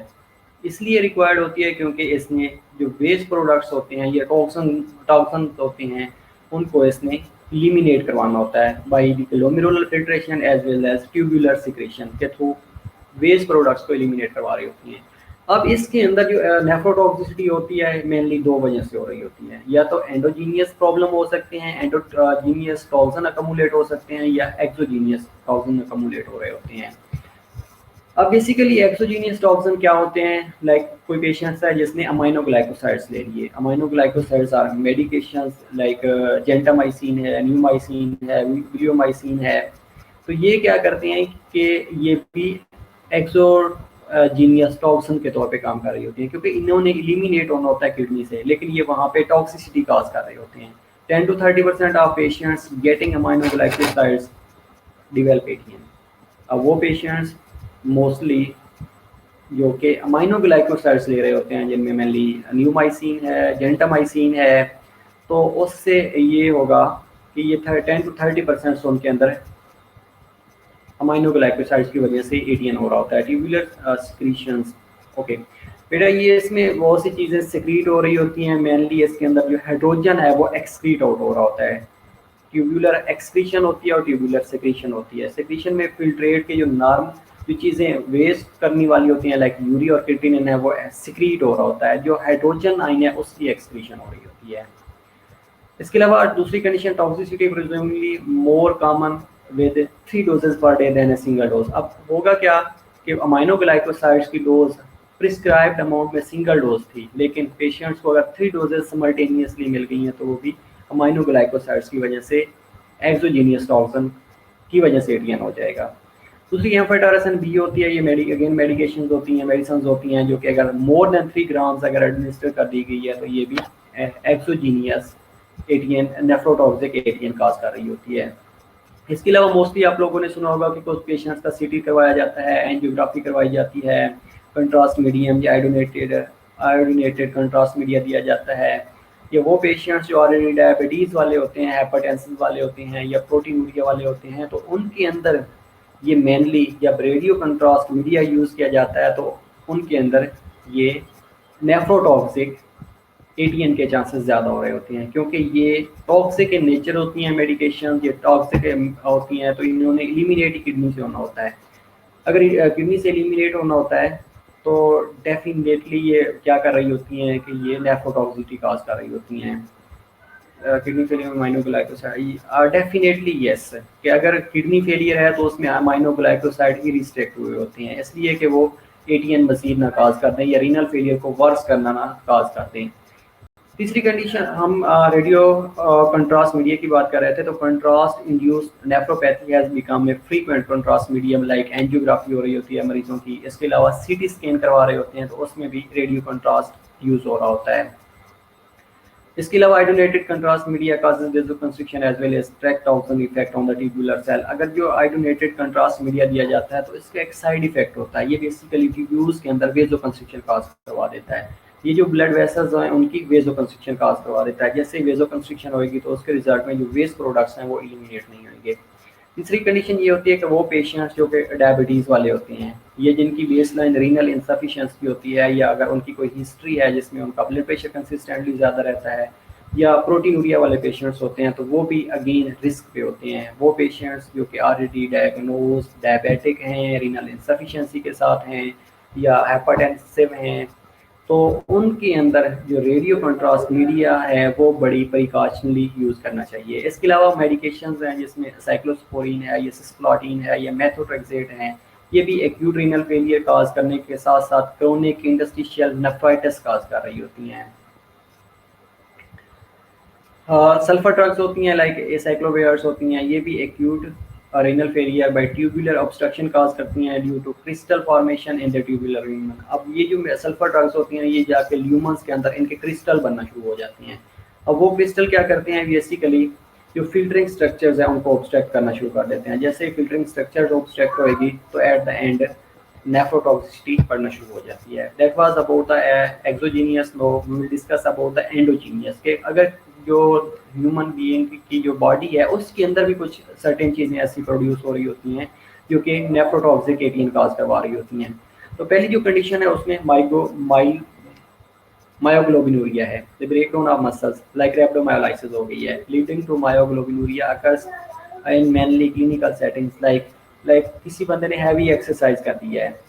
इसलिए रिक्वायर्ड होती है क्योंकि इसमें जो वेस्ट प्रोडक्ट्स होते हैं या टॉक्सन होते हैं उनको इसने इलिमिनेट करवाना होता है by the glomerular filtration as well as tubular secretion के थ्रू वेस्ट प्रोडक्ट्स को एलिमिनेट करवा रही होती हैं। अब इसके अंदर जो नेफ्रोटॉक्सिसिटी होती है मेनली दो वजह से हो रही होती है, या तो एंडोजीनियस प्रॉब्लम हो सकते हैं, एंडोजीनियस टॉक्सिन अकमुलेट हो सकते हैं, या एक्सोजीनियस टॉक्सिन अकमुलेट हो रहे होते हैं। अब बेसिकली एक्सोजीनियस टॉक्सिन क्या होते हैं, लाइक कोई पेशेंट्स है जिसने अमाइनोग्लाइकोसाइड्स ले लिए। Aminoglycosides are medications like gentamicin है, न्यूमाइसिन है, विलियोमाइसिन है। तो ये क्या करते हैं कि ये भी एक्सोजीनियस टॉक्सिन के तौर पे काम कर रही होती है, क्योंकि इन्होंने इलिमिनेट होना होता है किडनी से, लेकिन ये वहाँ पे टॉक्सिसिटी काज कर रहे होते हैं। 10 to 30% of patients getting aminoglycosides develop ATN. अब वो पेशेंट्स मोस्टली जो कि अमाइनोग्लाइकोसाइड्स ले रहे होते हैं, जिनमें मेनली न्यूमाइसिन है, जेंटामाइसिन है, तो उससे ये होगा कि ये 10 to 30% उनके अंदर अमाइनोग्लाइकोसाइड्स की वजह से एटीएन हो रहा होता है, ट्यूबुलर सिक्रीशंस। ओके बेटा, ये इसमें बहुत सी चीज़ें सिक्रीट हो रही होती हैं। मेनली इसके अंदर जो हाइड्रोजन है वो एक्सक्रीट आउट हो रहा होता है। ट्यूबुलर एक्सक्रीशन होती है और ट्यूबुलर सिक्रीशन होती है। सिक्रीशन में फिल्ट्रेट के जो नॉर्म जो चीज़ें वेस्ट करने वाली होती हैं लाइक यूरिया और क्रिएटिनिन है वो सिक्रीट हो रहा होता है, जो हाइड्रोजन आइन है उसकी एक्सक्रीशन हो रही होती है। इसके अलावा दूसरी condition toxicity presumably more common with 3 doses per day than a single dose. अब होगा क्या कि अमाइनोग्लाइकोसाइड्स की डोज प्रिस्क्राइब्ड अमाउंट में सिंगल डोज थी, लेकिन पेशेंट्स को अगर 3 डोजेस सिमल्टेनियसली मिल गई हैं तो वो भी अमाइनोग्लाइकोसाइड्स की वजह से एक्सोजीनियस टॉक्सिन की वजह से एटीएन हो जाएगा। दूसरी एम्फेटारासन बी होती है, ये अगेन मेडिकेशन होती हैं, मेडिसिन होती हैं, जो कि अगर मोर देन 3 ग्राम्स अगर एडमिनिस्टर कर दी गई है तो ये भी एक्सोजीनियस एटीएन नेफ्रोटॉक्सिक एटीएन काज कर रही होती है। इसके अलावा मोस्टली आप लोगों ने सुना होगा कि कुछ पेशेंट्स का सीटी करवाया जाता है, एंजियोग्राफी करवाई जाती है, कंट्रास्ट मीडियम या आयोडीनेटेड कंट्रास्ट मीडिया दिया जाता है। ये वो पेशेंट्स जो ऑलरेडी डायबिटीज़ वाले होते हैं, हाइपरटेंशन वाले होते हैं या प्रोटीनूरिया वाले होते हैं, तो उनके अंदर ये मेनली जब रेडियो कंट्रास्ट मीडिया यूज़ किया जाता है तो उनके अंदर ये नेफ्रोटॉक्सिक एटीएन के चांसेस ज़्यादा हो रहे होते हैं, क्योंकि ये टॉक्सिक इन नेचर होती हैं मेडिकेशन, ये टॉक्सिक होती हैं, तो इन्होंने एलिमिनेट किडनी से होना होता है। अगर किडनी से एलिमिनेट होना होता है तो डेफिनेटली ये क्या कर रही होती हैं कि ये नेफ्रोटॉक्सिसिटी काज कर रही होती हैं। किडनी फेलियर में अमाइनोग्लाइकोसाइड डेफिनेटली यस, कि अगर किडनी फेलियर है तो उसमें अमाइनोग्लाइकोसाइड ही रिस्ट्रिक्ट हुए होते हैं, इसलिए कि वो एटीएन मजीद ना काज कर दें या रीनल फेलियर को वर्स करना ना काज कर दें। तीसरी कंडीशन, हम रेडियो कंट्रास्ट मीडिया की बात कर रहे थे, तो contrast induced nephropathy has become a frequent contrast medium, like angiography हो रही होती है मरीजों की। इसके अलावा सीटी स्कैन करवा रहे होते हैं तो उसमें भी रेडियो कंट्रास्ट यूज हो रहा होता है। इसके अलावा iodinated contrast media causes vasoconstriction as well as track toxin effect on the tubular cell. अगर जो आयोडीनेटेड कंट्रास्ट मीडिया दिया जाता है तो इसका एक साइड इफेक्ट होता है, ये बेसिकली ट्यूब्यूल्स के अंदर वेसोकंस्ट्रिक्शन काज करवा देता है। ये जो ब्लड वेसल्स हैं उनकी वेसोकंस्ट्रिक्शन काज करवा देता है। जैसे वेसोकंस्ट्रिक्शन होगी तो उसके रिजल्ट में जो वेस्ट प्रोडक्ट्स हैं वो एलिमिनेट नहीं होंगे। तीसरी कंडीशन ये होती है कि वो पेशेंट्स जो कि डायबिटीज़ वाले होते हैं, ये जिनकी बेसलाइन रीनल इंसफिशिएंसी होती है, या अगर उनकी कोई हिस्ट्री है जिसमें उनका ब्लड प्रेशर कंसिस्टेंटली ज़्यादा रहता है, या प्रोटीनूरिया वाले पेशेंट्स होते हैं, तो वो भी अगेन रिस्क पे होते हैं। वो पेशेंट्स जो कि ऑलरेडी डायग्नोज डायबिटिक हैं, रीनल इंसफिशिएंसी के साथ हैं, या हाइपरटेंसिव हैं, तो उनके अंदर जो रेडियो कंट्रास्ट मीडिया है वो बड़ी प्रिकॉशनली यूज़ करना चाहिए। इसके अलावा मेडिकेशंस हैं जिसमें साइक्लोस्पोरिन है, या सिस्प्लाटिन है, या मेथोट्रेक्सेट हैं, ये भी एक्यूट रीनल फेलियर काज करने के साथ साथ क्रोनिक इंटरस्टिशियल नेफ्राइटिस काज कर रही होती हैं। सल्फर ड्रग्स होती हैं लाइक एसाइक्लोवेयर्स होती हैं, ये भी acute renal failure by tubular obstruction cause करती हैं due to crystal formation in the tubular lumen. अब ये जो सल्फर ड्रग्स होती हैं ये जाके ल्यूमन्स के अंदर इनके क्रिस्टल बनना शुरू हो जाती हैं। अब वो क्रिस्टल क्या करते हैं, बेसिकली जो फिल्टरिंग स्ट्रक्चर्स हैं उनको ऑब्स्ट्रक्ट करना शुरू कर देते हैं। जैसे फिल्टरिंग स्ट्रक्चर ऑब्स्ट्रक्ट होएगी तो एट द एंड नेफ्रोटॉक्सिसिटी बढ़ना शुरू हो जाती है। That was about the exogenous. No we will discuss about the endogenous, के अगर जो ह्यूमन बीइंग की जो बॉडी है उसके अंदर भी कुछ सर्टेन चीज़ें ऐसी प्रोड्यूस हो रही होती हैं जो कि नेफ्रोटॉक्सिक एटीएन काज करवा रही होती हैं। तो पहली जो कंडीशन है उसमें मायोग्लोबिनूरिया है, the breakdown of muscles like rhabdomyolysis हो गई है, leading to myoglobinuria occurs in mainly clinical settings like किसी बंदे ने हैवी एक्सरसाइज कर दिया है,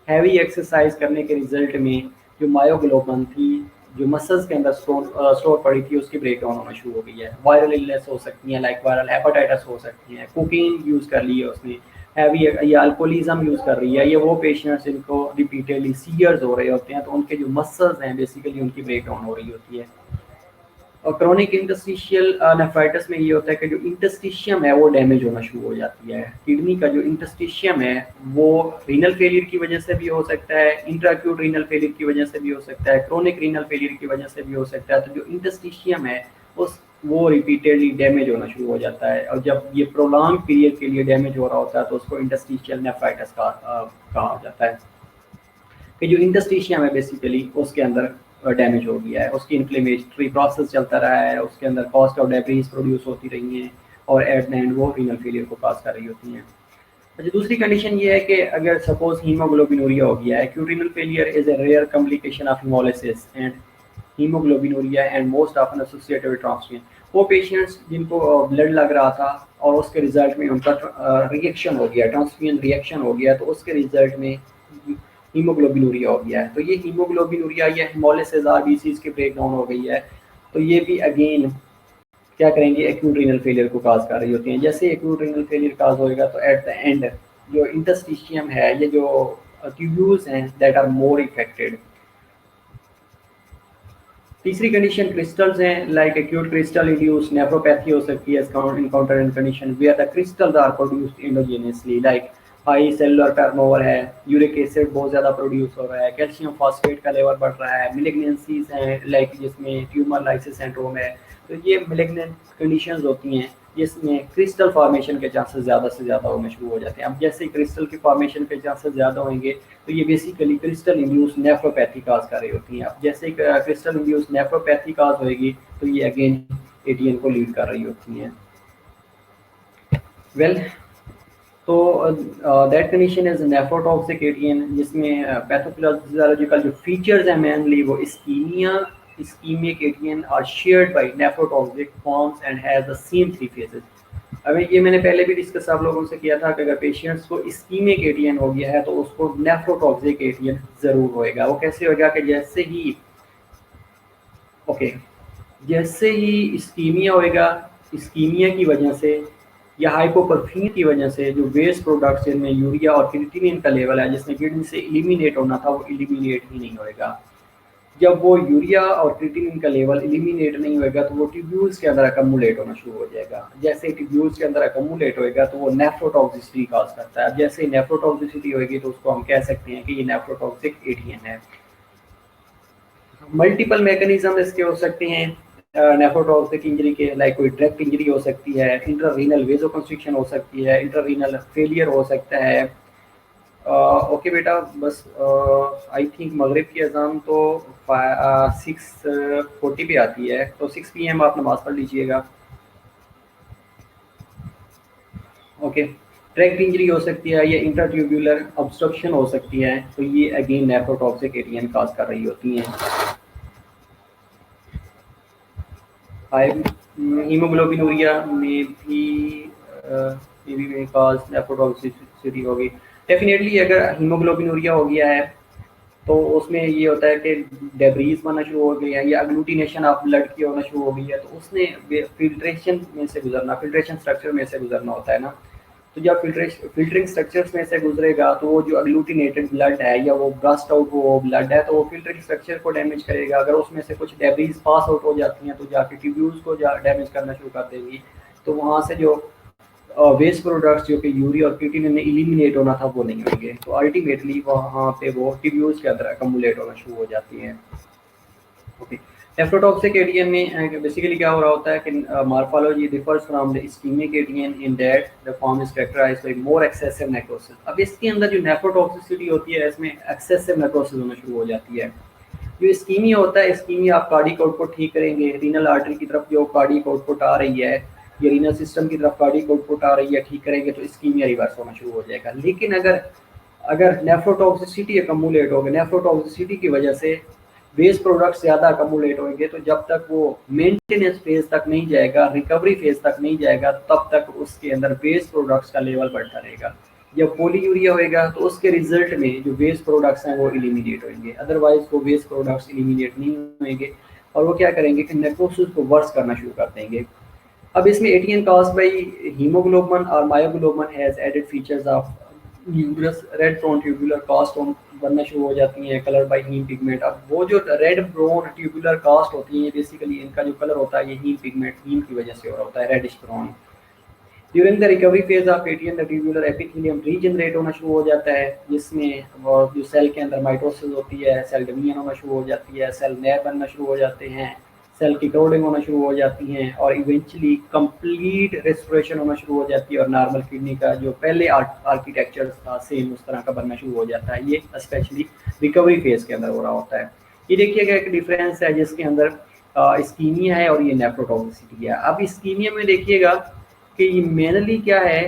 हैवी एक्सरसाइज करने के रिजल्ट में जो मायोग्लोबिन थी जो मसल्स के अंदर स्टोर पड़ी थी उसकी ब्रेक डाउन होना शुरू हो गई है। वायरल इलनेस हो सकती है, लाइक वायरल हेपेटाइटिस हो सकती है, कोकीन यूज़ कर ली है उसने, हैवी या अल्कोहलिज्म यूज़ कर रही है, ये वो पेशेंट्स जिनको रिपीटेडली सीवियर्स हो रहे होते हैं तो उनके जो मसल्स हैं बेसिकली उनकी ब्रेक डाउन हो रही होती है। और क्रोनिक इंटरस्टिशियल नेफ्राइटिस में ये होता है कि जो इंटरस्टिशियम है वो डैमेज होना शुरू हो जाती है। किडनी का जो इंटरस्टिशियम है वो रीनल फेलियर की वजह से भी हो सकता है, इंट्राक्यूट रीनल फेलियर की वजह से भी हो सकता है, क्रोनिक रीनल फेलियर की वजह से भी हो सकता है। तो जो इंटरस्टिशियम है उस वो रिपीटेडली डैमेज होना शुरू हो जाता है, और जब ये प्रोलॉन्ग पीरियड के लिए डैमेज हो रहा होता है तो उसको इंटरस्टिशियल नेफ्राइटिस कहा जाता है। कि जो इंटरस्टिशियम है बेसिकली उसके अंदर डैमेज हो गया है, उसकी इन्फ्लेमेटरी प्रोसेस चलता रहा है, उसके अंदर कॉस्ट ऑफ डेब्रीज प्रोड्यूस होती रही हैं और एट द एंड वो रीनल फेलियर को काज कर रही होती हैं। अच्छा, दूसरी कंडीशन ये है कि अगर सपोज हीमोग्लोबिनूरिया हो गया है, acute renal failure is a rare complication of haemolysis and haemoglobinuria and most often associated with transfusion. वो पेशेंट्स जिनको ब्लड लग रहा था और उसके रिजल्ट में उनका रिएक्शन हो गया, ट्रांसफ्यूजन रिएक्शन हो गया, तो उसके रिजल्ट में हीमोग्लोबिनूरिया हो गया है। तो ये हीमोग्लोबिनूरिया या हेमोलिसिस आरबीसीज की ब्रेकडाउन हो गई है, तो ये भी अगेन क्या करेंगे, एक्यूट रीनल फेलियर को काज कर रही होती हैं। जैसे एक्यूट रीनल फेलियर काज होएगा तो एट द एंड जो इंटरस्टिशियम है, ये जो ट्यूब्यूल्स हैं दैट आर मोर इफेक्टेड। तीसरी कंडीशन क्रिस्टल्स हैं, like acute crystal induced nephropathy हो सकती है encounter in condition where the crystals are produced endogenously, like high cellular turnover है, यूरिक एसिड बहुत ज़्यादा प्रोड्यूस हो रहा है, कैल्शियम फॉस्फेट का लेवल बढ़ रहा है, मिलिग्नेंसीज हैं लाइक जिसमें ट्यूमर लाइसिस सिंड्रोम है। तो ये मिलिग्नेंट कंडीशंस होती हैं जिसमें क्रिस्टल फॉर्मेशन के चांसेस ज़्यादा से ज़्यादा होने शुरू हो जाते हैं। अब जैसे क्रिस्टल की फॉर्मेशन के चांसेस ज़्यादा होंगे तो ये बेसिकली क्रिस्टल इंड्यूस नेफ्रोपैथी काज कर रही होती हैं। अब जैसे क्रिस्टल इंड्यूस नेफ्रोपैथी काज होएगी तो ये अगेन एटीएन को लीड कर रही होती हैं। वेल तो that condition is nephrotoxic ATN, जिसमें पैथोफिजियोलॉजिकल जो फीचर्स हैं मेनली वो ischemic ATN are shared by nephrotoxic forms and has the same three phases। अब ये मैंने पहले भी डिस्कस आप लोगों से किया था कि अगर पेशेंट्स को ischemic ATN हो गया है तो उसको नेफ्रोटॉक्सिक ATN जरूर होएगा। वो कैसे होगा कि जैसे ही इस्कीमिया होएगा, इस्कीमिया की वजह से या हाइपोपरफीनिया की वजह से जो वेस्ट प्रोडक्ट्स जिनमें यूरिया और क्रिएटिनिन का लेवल है जिसमें किडनी से एलिमिनेट होना था वो एलिमिनेट ही नहीं होएगा। जब वो यूरिया और क्रिएटिनिन का लेवल एलिमिनेट नहीं होएगा तो वो ट्यूब्यूल्स के अंदर अकमुलेट होना शुरू हो जाएगा। जैसे ट्यूब्यूल्स के अंदर अकमुलेट होएगा तो वो नेफ्रोटॉक्सिसिटी कॉज करता है। अब जैसे नेफ्रोटॉक्सिसिटी होएगी तो उसको हम कह सकते हैं कि ये नेफ्रोटॉक्सिक एटीएन है। मल्टीपल मैकेनिज्म इसके हो सकते हैं नेफ्रोटॉक्सिक इंजरी के, लाइक कोई डायरेक्ट इंजरी हो सकती है, इंट्रारीनल वेजोकंस्ट्रिक्शन हो सकती है, इंट्रारीनल फेलियर हो सकता है। ओके बेटा, बस आई थिंक मगरिब की अजान तो 6:40 पे आती है, तो 6 PM आप नमाज पढ़ लीजिएगा। ओके, डायरेक्ट इंजरी हो सकती है या इंट्राट्यूब्यूलर ऑब्स्ट्रक्शन हो सकती है, तो ये अगेन नेफ्रोटॉक्सिक एटीएन काज कर रही होती हैं। हीमोग्लोबिनूरिया में भी काज नेफ्रोटॉक्सिसिटी होगी। डेफिनेटली अगर हीमोग्लोबिनूरिया हो गया है तो उसमें ये होता है कि डेब्रीज बनना शुरू हो गई है या अग्लूटिनेशन ऑफ ब्लड की होना शुरू हो गई है, तो उसने फिल्ट्रेशन में से गुजरना, फिल्ट्रेशन स्ट्रक्चर में से गुजरना होता है ना। तो जब फिल्टरिंग स्ट्रक्चर्स में से गुजरेगा तो वो जो अग्लूटिनेटेड ब्लड है या वो ब्रस्ट आउट वो ब्लड है तो वो फिल्टरिंग स्ट्रक्चर को डैमेज करेगा। अगर उसमें से कुछ डेब्रीज पास आउट हो जाती हैं तो जाके ट्यूब्यूल्स को डैमेज करना शुरू कर देंगी, तो वहाँ से जो वेस्ट प्रोडक्ट्स जो कि यूरिया और क्रिएटिनिन में एलिमिनेट होना था वो नहीं होंगे, तो अल्टीमेटली वहाँ पे वो ट्यूब्यूल्स के अंदर अकमुलेट होना शुरू हो जाती हैं। ओके, नेफ्रोटॉक्सिक एटीएन में बेसिकली क्या हो रहा होता है कि morphology differs from the ischaemic ATN in that the form is characterised by more excessive necrosis. अब इसके अंदर जो नेफ्रोटॉक्सिसिटी होती है इसमें एक्सेसिव नेक्रोसिस होना शुरू हो जाती है। जो इस्कीमिया होता है, इस्कीमिया आप कार्डिक आउटपुट ठीक करेंगे, रीनल आर्टरी की तरफ जो कार्डिक आउटपुट आ रही है या रीनल सिस्टम की तरफ कार्डिक आउटपुट आ रही है ठीक करेंगे तो इस्कीमिया रिवर्स होना शुरू हो जाएगा। लेकिन अगर अगर नेफ्रोटॉक्सिसिटी अकमुलेट होगी, नेफ्रोटॉक्सिसिटी की वजह से वेस्ट प्रोडक्ट्स ज़्यादा अकमुलेट होंगे, तो जब तक वो मेंटेनेंस फेज तक नहीं जाएगा, रिकवरी फेज तक नहीं जाएगा, तब तक उसके अंदर वेस्ट प्रोडक्ट्स का लेवल बढ़ता रहेगा। जब पॉलीयूरिया होएगा तो उसके रिजल्ट में जो वेस्ट प्रोडक्ट्स हैं वो एलिमिनेट होंगे, अदरवाइज वो वेस्ट प्रोडक्ट्स एलिमिनेट नहीं होंगे और वो क्या करेंगे कि नेक्रोसिस को वर्स करना शुरू कर देंगे। अब इसमें ATN caused by hemoglobin or myoglobin has added features of numerous red brown tubular cast बनना शुरू हो जाती हैं, कलर बाय हीम पिगमेंट। अब वो जो रेड ब्राउन ट्यूबुलर कास्ट होती है, बेसिकली इनका जो कलर होता है ये हीम पिगमेंट, हीम की वजह से हो रहा होता है, reddish brown. During the recovery phase of ATN the tubular epithelium regenerate होना शुरू हो जाता है, जिसमें जो सेल के अंदर माइटोसिस होती है, सेल डिवीजन होना शुरू हो जाती है, सेल नए बनना शुरू हो जाते हैं, सेल की क्राउडिंग होना शुरू हो जाती हैं और इवेंचुअली कंप्लीट रेस्टोरेशन होना शुरू हो जाती है और नॉर्मल किडनी का जो पहले आर्किटेक्चर था सेम उस तरह का बनना शुरू हो जाता है। ये स्पेशली रिकवरी फेज के अंदर हो रहा होता है। ये देखिएगा एक डिफरेंस है जिसके अंदर इस्कीमिया है और ये नेफ्रोटॉक्सिसिटी है। अब इस्कीमिया में देखिएगा कि ये मेनली क्या है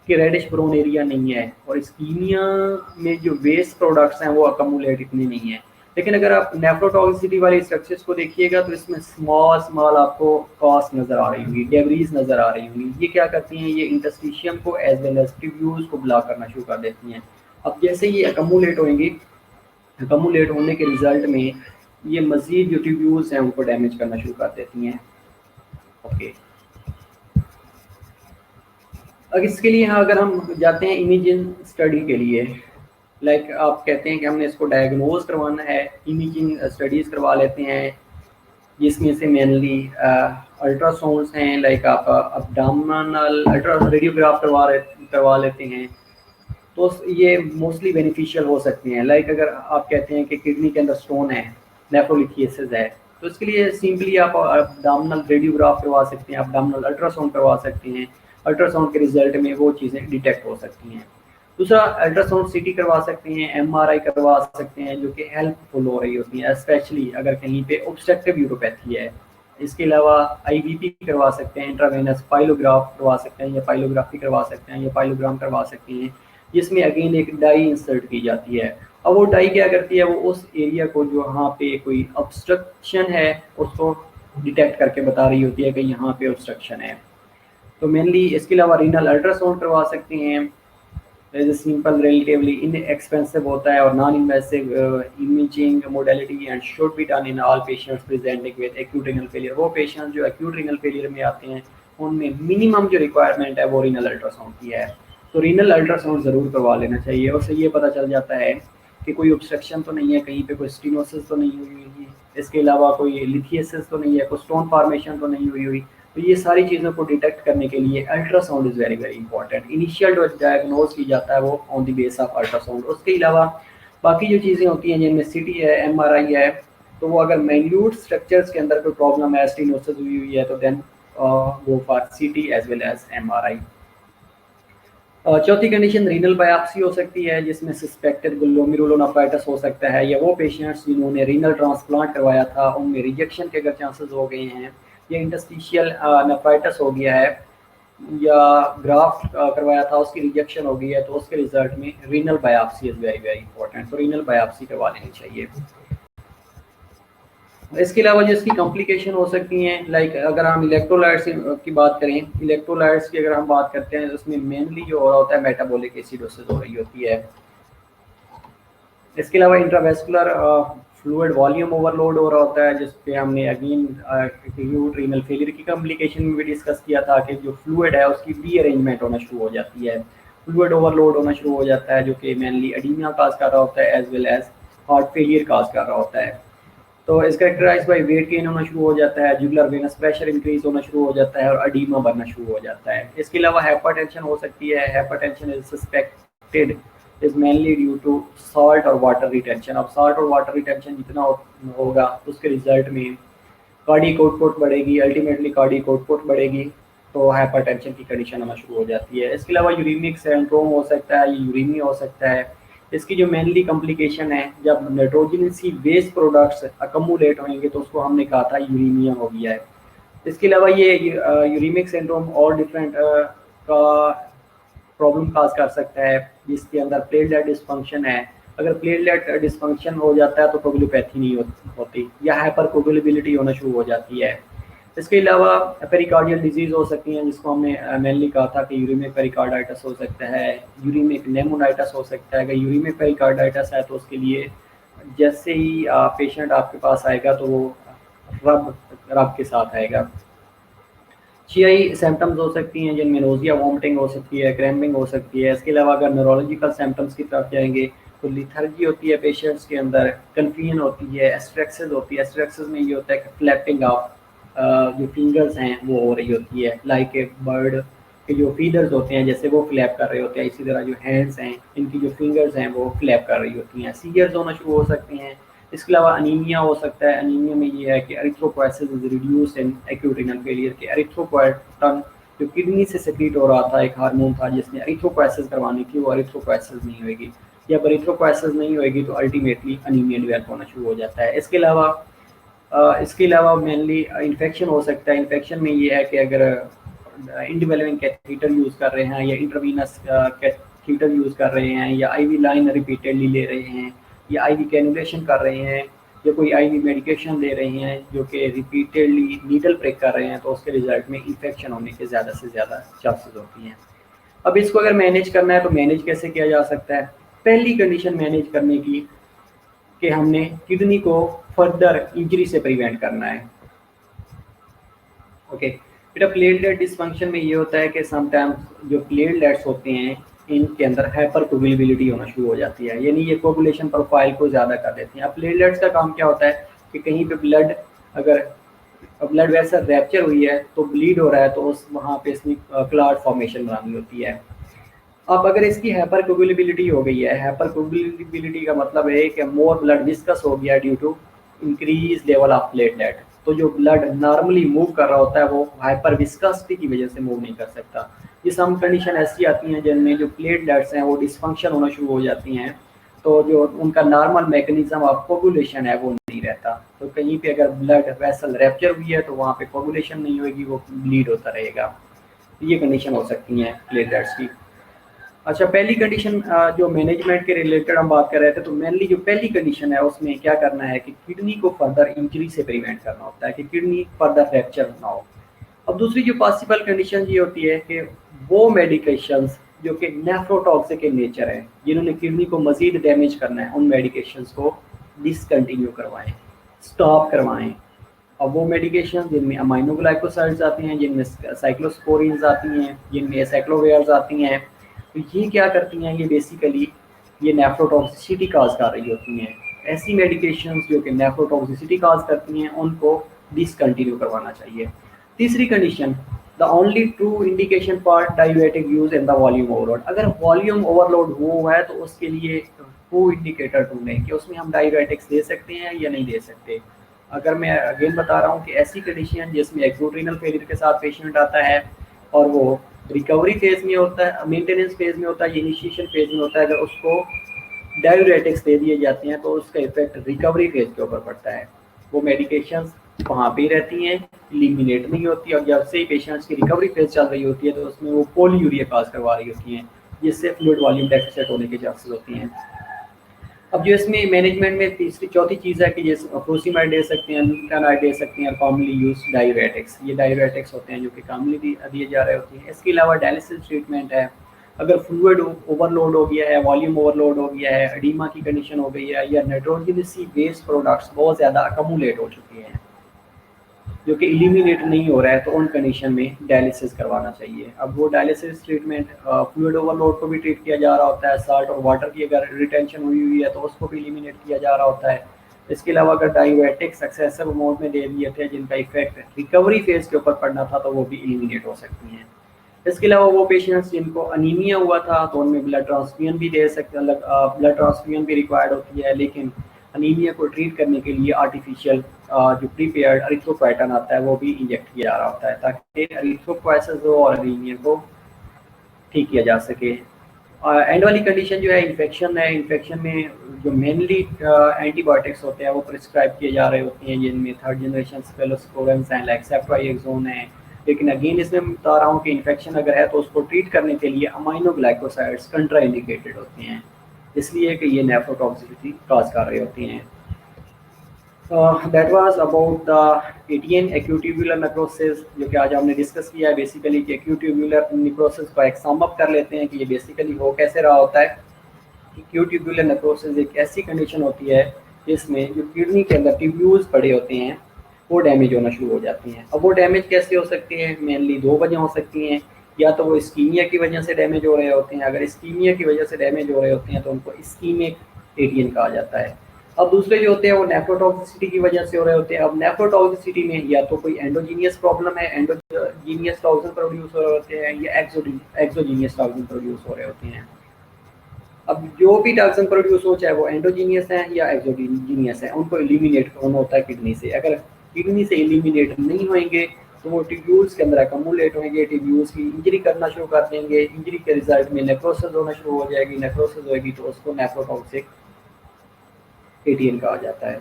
कि रेडिश ब्राउन एरिया नहीं है और इस्कीमिया में जो वेस्ट प्रोडक्ट्स हैं वो अकमुलेट इतने नहीं है। लेकिन अगर आप नेफ्रोटॉक्सिसिटी वाली स्ट्रक्चर्स को देखिएगा तो इसमें स्मॉल स्मॉल आपको कास्ट नज़र आ रही होंगी, डेब्रीज नज़र आ रही होंगी। ये क्या करती हैं, ये इंटरस्टिशियम को एज वेल एज ट्यूब्यूल्स को ब्लॉक करना शुरू कर देती हैं। अब जैसे ये अकमुलेट होंगी, अकमुलेट होने के रिजल्ट में ये मज़ीद जो ट्यूब्यूल्स हैं उनको डैमेज करना शुरू कर देती हैं। ओके, अब इसके लिए यहाँ अगर हम जाते हैं इमेजिंग स्टडी के लिए, लाइक आप कहते हैं कि हमने इसको डायग्नोज करवाना है, इमेजिंग स्टडीज़ करवा लेते हैं जिसमें से मेनली अल्ट्रासाउंड्स हैं, लाइक आप अब्डोमिनल अल्ट्रा रेडियोग्राफ करवा लेते हैं, तो ये मोस्टली बेनिफिशियल हो सकती हैं। लाइक अगर आप कहते हैं कि किडनी के अंदर स्टोन है, नेफ्रोलिथियसिस है, तो इसके लिए सिंपली आप अब्डोमिनल रेडियोग्राफ करवा सकते हैं, अब्डोमिनल अल्ट्रासाउंड करवा सकते हैं। अल्ट्रासाउंड के रिजल्ट में वो चीज़ें डिटेक्ट हो सकती हैं। दूसरा, अल्ट्रासाउंड सीटी करवा सकते हैं, एमआरआई करवा सकते हैं, जो कि हेल्पफुल हो रही होती है, स्पेशली अगर कहीं पे ऑब्स्ट्रक्टिव यूरोपैथी है। इसके अलावा आईवीपी करवा सकते हैं, इंट्रावेनस पाइलोग्राफ करवा सकते हैं, या पाइलोग्राफी करवा सकते हैं, या पाइलोग्राम करवा सकते हैं, जिसमें अगेन एक डाई इंसर्ट की जाती है। अब वो डाई क्या करती है, वो उस एरिया को जो यहाँ पे कोई ऑब्स्ट्रक्शन है उसको डिटेक्ट करके बता रही होती है कि यहाँ पे ऑब्स्ट्रक्शन है। तो मेनली इसके अलावा रीनल अल्ट्रासाउंड करवा सकते हैं, सिंपल रिलेटिवली इनएक्सपेंसिव होता है और non invasive imaging modality and should be done in all patients presenting with acute renal failure. वो पेशेंट्स जो एक्यूट रीनल फेलियर में आते हैं उनमें मिनिमम जो रिक्वायरमेंट है वो रीनल अल्ट्रासाउंड की है, तो रीनल अल्ट्रासाउंड ज़रूर करवा लेना चाहिए। उससे ये पता चल जाता है कि कोई ऑब्स्ट्रक्शन तो नहीं है, कहीं पे कोई स्टीनोसिस तो नहीं हुई हुई, इसके अलावा कोई लिथियसिस तो नहीं है, कोई स्टोन फॉर्मेशन तो नहीं हुई हुई। तो ये सारी चीज़ों को डिटेक्ट करने के लिए ultrasound is very very important. Initial जो डायग्नोज की जाता है वो on the base of ultrasound. उसके अलावा बाकी जो चीज़ें होती हैं जिनमें सीटी है, एमआरआई है, तो वो अगर माइन्यूट स्ट्रक्चर्स के अंदर कोई प्रॉब्लम है, स्टीनोसिस हुई हुई है, तो देन गो फॉर सीटी एज वेल एज एमआरआई। चौथी कंडीशन रीनल बायोप्सी हो सकती है, जिसमें सस्पेक्टेड ग्लोमेरुलोनेफ्राइटिस हो सकता है, या वो पेशेंट्स जिन्होंने रीनल ट्रांसप्लांट करवाया था उनमें रिजेक्शन के अगर चांसेस हो गए हैं, या इंटरस्टिशियल नेफ्राइटिस हो गया है, या ग्राफ्ट करवाया था उसकी रिजेक्शन हो गई है, तो उसके रिजल्ट में renal biopsy is very very important, तो रीनल बायोप्सी करवा लेनी चाहिए। इसके अलावा जो इसकी कॉम्प्लिकेशन हो सकती हैं, लाइक अगर हम इलेक्ट्रोलाइट्स की बात करें, इलेक्ट्रोलाइट्स की अगर हम बात करते हैं तो उसमें मेनली जो हो रहा होता है मेटाबॉलिक एसिडोसिस हो रही होती है। इसके अलावा इंट्रावेस्कुलर फ्लूइड वॉल्यूम ओवरलोड हो रहा होता है, जिस पे हमने अगेन एक्यूट रीनल फेलियर की कॉम्प्लिकेशन में भी डिस्कस किया था कि जो फ्लूइड है उसकी रीअरेंजमेंट होना शुरू हो जाती है, फ्लूइड ओवरलोड होना शुरू हो जाता है, जो कि मेनली एडीमिया काज कर रहा होता है as well as heart failure cause कर रहा होता है। तो इस कैरेक्टराइज बाई वेट गेन होना शुरू हो जाता है, जुगुलर वेनस प्रेशर इंक्रीज होना शुरू हो जाता है और एडीमा बनना शुरू हो जाता है। इसके अलावा हाइपरटेंशन हो सकती है। Hypertension is suspected is mainly due to salt और वाटर रिटेंशन। अब सॉल्ट और वाटर रिटेंशन जितना होगा उसके रिजल्ट में कार्डियक आउटपुट बढ़ेगी, अल्टीमेटली कार्डियक आउटपुट बढ़ेगी, तो हाइपरटेंशन की कंडीशन होना शुरू हो जाती है। इसके अलावा यूरेमिक सिंड्रोम हो सकता है, यूरेमिया हो सकता है। इसकी जो मेनली कॉम्प्लिकेशन है, जब नाइट्रोजनसी वेस्ट प्रोडक्ट्स अकमुलेट होंगे तो उसको हमने कहा था यूरेमिया हो गया है। इसके अलावा ये यूरेमिक सिंड्रोम और डिफरेंट का प्रॉब्लम काज कर सकता है, जिसके अंदर प्लेटलेट डिस्फंक्शन है, अगर प्लेटलेट डिस्फंक्शन हो जाता है तो कोगुलोपैथी नहीं होती या हाइपर कोगुलेबिलिटी होना शुरू हो जाती है। इसके अलावा पेरिकार्डियल डिजीज हो सकती हैं, जिसको हमने मेनली कहा था कि यूरिमिक पेरिकार्डाइटिस हो सकता है, यूरिमिक नेमोनाइटिस हो सकता है। अगर यूरिमिक पेरिकार्डाइटिस है तो उसके लिए जैसे ही पेशेंट आपके पास आएगा तो वो रब रब के साथ आएगा। GI सिम्टम्स हो सकती हैं जिनमें नोजिया, वॉमिटिंग हो सकती है, क्रैम्पिंग हो सकती है। इसके अलावा अगर न्यूरोलॉजिकल सिम्टम्स की तरफ जाएंगे तो लिथर्जी होती है पेशेंट्स के अंदर, कन्फ्यूजन होती है, एस्ट्रेक्सिस होती है। एस्ट्रेक्सिस में ये होता है कि फ्लैपिंग ऑफ जो फिंगर्स हैं वो हो रही होती है, लाइक ए बर्ड के जो फीदर्स होते हैं जैसे वो फ्लैप कर रहे होते हैं, इसी तरह जो हैंड्स हैं इनकी जो फिंगर्स हैं वो फ्लैप कर रही होती हैं। सीजर्स होना शुरू हो सकती हैं। इसके अलावा अनीमिया हो सकता है। अनीमिया में ये है कि erythropoiesis is reduced in acute renal failure के एरिथ्रोपोएटिन जो किडनी से सेक्रीट हो रहा था, एक हार्मोन था जिसने एरिथ्रोपोएसिस करवानी थी, वो एरिथ्रोपोएसिस नहीं होगी। जब एरिथ्रोपोएसिस नहीं होगी तो अल्टीमेटली अनीमिया डेवलप होना शुरू हो जाता है। इसके अलावा मेनली इन्फेक्शन हो सकता है। इन्फेक्शन में ये है कि अगर इंडिवेलविंग कैथीटर यूज़ कर रहे हैं या इंट्रावीनस कैथीटर यूज़ कर रहे हैं या आईवी लाइन रिपीटेडली ले रहे हैं या आईवी कैनुलेशन कर रहे हैं या कोई आईवी मेडिकेशन ले रहे हैं जो कि रिपीटेडली नीडल प्रेक कर रहे हैं, तो उसके रिजल्ट में इन्फेक्शन होने के ज़्यादा से ज़्यादा चांसेस होती हैं। अब इसको अगर मैनेज करना है तो मैनेज कैसे किया जा सकता है? पहली कंडीशन मैनेज करने की कि हमने किडनी को फर्दर इंजरी से प्रिवेंट करना है। ओके बेटा, प्लेटलेट डिसफंक्शन में ये होता है कि समटाइम्स जो प्लेटलेट्स होते हैं इनके अंदर हाइपर कोगुलेबिलिटी होना शुरू हो जाती है, यानी ये कोगुलेशन प्रोफाइल को ज़्यादा कर देती हैं। अब प्लेटलेट्स का काम क्या होता है कि कहीं पे ब्लड वैसा रैप्चर हुई है तो ब्लीड हो रहा है तो उस वहाँ पे इसमें क्लॉट फॉर्मेशन बनानी होती है। अब अगर इसकी हाइपर कोगुलेबिलिटी हो गई है, हाइपर कोगुलेबिलिटी का मतलब है कि मोर ब्लड विस्कस हो गया due to increase level of platelet, तो जो ब्लड नॉर्मली मूव कर रहा होता है वो हाइपर विस्कसिटी की वजह से मूव नहीं कर सकता। ये सम कंडीशन ऐसी आती हैं जिनमें जो प्लेटलेट्स हैं वो डिसफंक्शन होना शुरू हो जाती हैं, तो जो उनका नॉर्मल मैकेनिज्म ऑफ कोगुलेशन है वो नहीं रहता। तो कहीं पे अगर ब्लड वेसल रैप्चर हुई है तो वहाँ पे कोगुलेशन नहीं होगी, वो ब्लीड होता रहेगा। ये कंडीशन हो सकती हैं प्लेटलेट्स की। अच्छा, पहली कंडीशन जो मैनेजमेंट के रिलेटेड हम बात कर रहे थे, तो मेनली जो पहली कंडीशन है उसमें क्या करना है कि किडनी को फर्दर इंजरी से प्रिवेंट करना होता है कि किडनी फर्दर फ्रैक्चर ना हो। अब दूसरी जो पॉसिबल कंडीशन ये होती है कि वो मेडिकेशंस जो कि नेफ्रोटॉक्सिक in नेचर है, जिन्होंने किडनी को मजीद डैमेज करना है, उन मेडिकेशंस को डिसकंटिन्यू करवाएं, स्टॉप करवाएं। अब वो मेडिकेशन जिनमें अमाइनोग्लाइकोसाइड्स आती हैं, जिनमें साइक्लोस्पोरिन्स आती हैं, जिनमें साइक्लोवेयर्स आती हैं, तो ये क्या करती हैं, ये बेसिकली ये नेफ्रोटॉक्सिसिटी काज कर रही होती हैं। ऐसी मेडिकेशंस जो कि नेफ्रोटॉक्सिसिटी काज करती हैं उनको डिसकंटिन्यू करवाना चाहिए। तीसरी condition, the only true indication for diuretic use in the volume overload. अगर वॉल्यूम ओवरलोड हुआ है तो उसके लिए ट्रू इंडिकेटर ढूंढें कि उसमें हम डाययूरेटिक्स दे सकते हैं या नहीं दे सकते। अगर मैं अगेन बता रहा हूँ कि ऐसी कंडीशन जिसमें एक्यूट रीनल फेलियर के साथ पेशेंट आता है और वो रिकवरी फेज में होता है, मेंटेनेंस फेज में होता है, इनिशिएशन फेज में होता है, अगर उसको डाययूरेटिक्स दे दिए जाते हैं तो उसका इफेक्ट रिकवरी फेज के ऊपर पड़ता है। वो मेडिकेशंस वहाँ पे रहती हैं, एलिमिनेट नहीं होती, और जब से ही पेशेंट्स की रिकवरी फेज चल रही होती है तो उसमें वो पोलीयूरिया काज करवा रही होती हैं, जिससे फ्लूइड वॉल्यूम डेफिसिट होने के चांसेस होती हैं। अब जो इसमें मैनेजमेंट में तीसरी चौथी चीज़ है कि जैसे फ्रोसीमाइड दे सकते हैं, लुटानाइड दे सकते हैं, और कॉमनली यूज डाययूरेटिक्स। ये डाययूरेटिक्स होते हैं जो कि कॉमनली दिए जा रहे होते हैं। इसके अलावा डायलिसिस ट्रीटमेंट है। अगर फ्लूइड ओवरलोड हो गया है, वॉल्यूम ओवरलोड हो गया है, एडीमा की कंडीशन हो गई है, या नाइट्रोजनसी बेस्ड प्रोडक्ट्स बहुत ज़्यादा अकमुलेट हो चुके हैं जो कि एलिमिनेट नहीं हो रहा है, तो उन कंडीशन में डायलिसिस करवाना चाहिए। अब वो डायलिसिस ट्रीटमेंट फ्लूइड ओवरलोड को भी ट्रीट किया जा रहा होता है, साल्ट और वाटर की अगर रिटेंशन हुई है तो उसको भी एलिमिनेट किया जा रहा होता है। इसके अलावा अगर डाययूरेटिक्स एक्सेसिव अमाउंट में दे दिए थे जिनका इफेक्ट रिकवरी फेज के ऊपर पड़ना था तो वो भी एलिमिनेट हो सकती हैं। इसके अलावा वो पेशेंट्स जिनको अनीमिया हुआ था तो उनमें ब्लड ट्रांसफ्यूजन भी दे सकते हैं, ब्लड ट्रांसफ्यूजन भी रिक्वायर्ड होती है, लेकिन अनीमिया को ट्रीट करने के लिए आर्टिफिशियल जो प्रीपेयर्ड एरिथ्रोपोएटिन आता है वो भी इंजेक्ट किया जा रहा होता है ताकि एरिथ्रोपोएसिस हो और अनीमिया को ठीक किया जा सके। एंड वाली कंडीशन जो है इन्फेक्शन है। इन्फेक्शन में जो मेनली एंटीबायोटिक्स होते हैं वो प्रिस्क्राइब किए जा रहे होते हैं, जिनमें थर्ड जनरेशन सेफेलोस्पोरिन्स हैं, लाइक सेफ्ट्राइएक्सोन है, लेकिन अगेन इसमें मैं बता रहा हूँ कि इन्फेक्शन अगर है तो उसको ट्रीट करने के लिए अमाइनोग्लाइकोसाइड्स कंट्रा इंडिकेटेड होते हैं, इसलिए कि ये नेफ्रोटॉक्सिसिटी काज कर रही होती हैं। That was about the ATN acute tubular necrosis, जो कि आज हमने डिस्कस किया है बेसिकली कि एक्यूट ट्यूबुलर नेक्रोसिस को एक सम अप कर लेते हैं कि ये बेसिकली हो कैसे रहा होता है। एक्यूट ट्यूबुलर नेक्रोसिस एक ऐसी कंडीशन होती है जिसमें जो किडनी के अंदर ट्यूब्यूल्स पड़े होते हैं वो डैमेज होना शुरू हो जाती हैं। अब वो डैमेज कैसे हो सकती है, मेनली दो वजह हो सकती हैं, या तो वो इस्कीमिया की वजह से डैमेज हो रहे होते हैं, अगर इस्कीमिया की वजह से डैमेज हो रहे होते हैं तो उनको इस्कीमिक एटीएन कहा जाता है। अब दूसरे जो होते हैं वो नेफ्रोटॉक्सिसिटी की वजह से हो रहे होते हैं। अब नेफ्रोटॉक्सिसिटी में या तो कोई एंडोजीनियस प्रॉब्लम है, एंडोजीनियस टॉक्सिन प्रोड्यूस हो रहे होते हैं, या एक्सोजीनियस टॉक्सिन प्रोड्यूस हो रहे होते हैं। अब जो भी टॉक्सिन प्रोड्यूस हो, चाहे वो एंडोजीनियस है या एक्सोजीनियस है, उनको एलिमिनेट होना होता है किडनी से। अगर किडनी से एलिमिनेट नहीं होंगे तो वो ट्यूब्यूल्स के अंदर अकमुलेट होंगे, ट्यूब्यूल्स की इंजरी करना शुरू कर देंगे, इंजरी के रिजल्ट में नेक्रोसिस होना शुरू हो जाएगी, नेक्रोसिस होगी तो उसको नेफ्रोटॉक्सिक एटीएन कहा जाता है।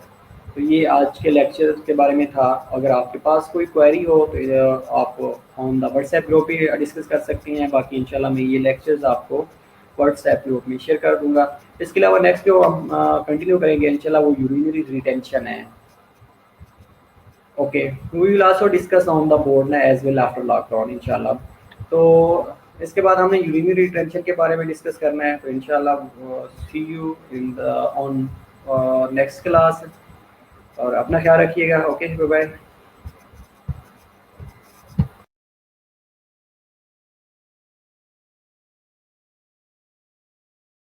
तो ये आज के लेक्चर के बारे में था। अगर आपके पास कोई क्वेरी हो तो आप ऑन द व्हाट्सएप ग्रुप भी डिस्कस कर सकते हैं। बाकी इंशाल्लाह मैं ये लेक्चर्स आपको व्हाट्सएप ग्रुप में शेयर कर दूंगा। इसके अलावा नेक्स्ट जो हम कंटिन्यू करेंगे इंशाल्लाह वो यूरिनरी रिटेंशन है। Okay, we will also discuss on the board ना एज वेल आफ्टर लॉकडाउन इंशाल्लाह। तो इसके बाद हमने यूरिनरी रिटेंशन के बारे में डिस्कस करना है। तो इंशाल्लाह see you in the on next class, और अपना ख्याल रखिएगा। Okay, bye bye.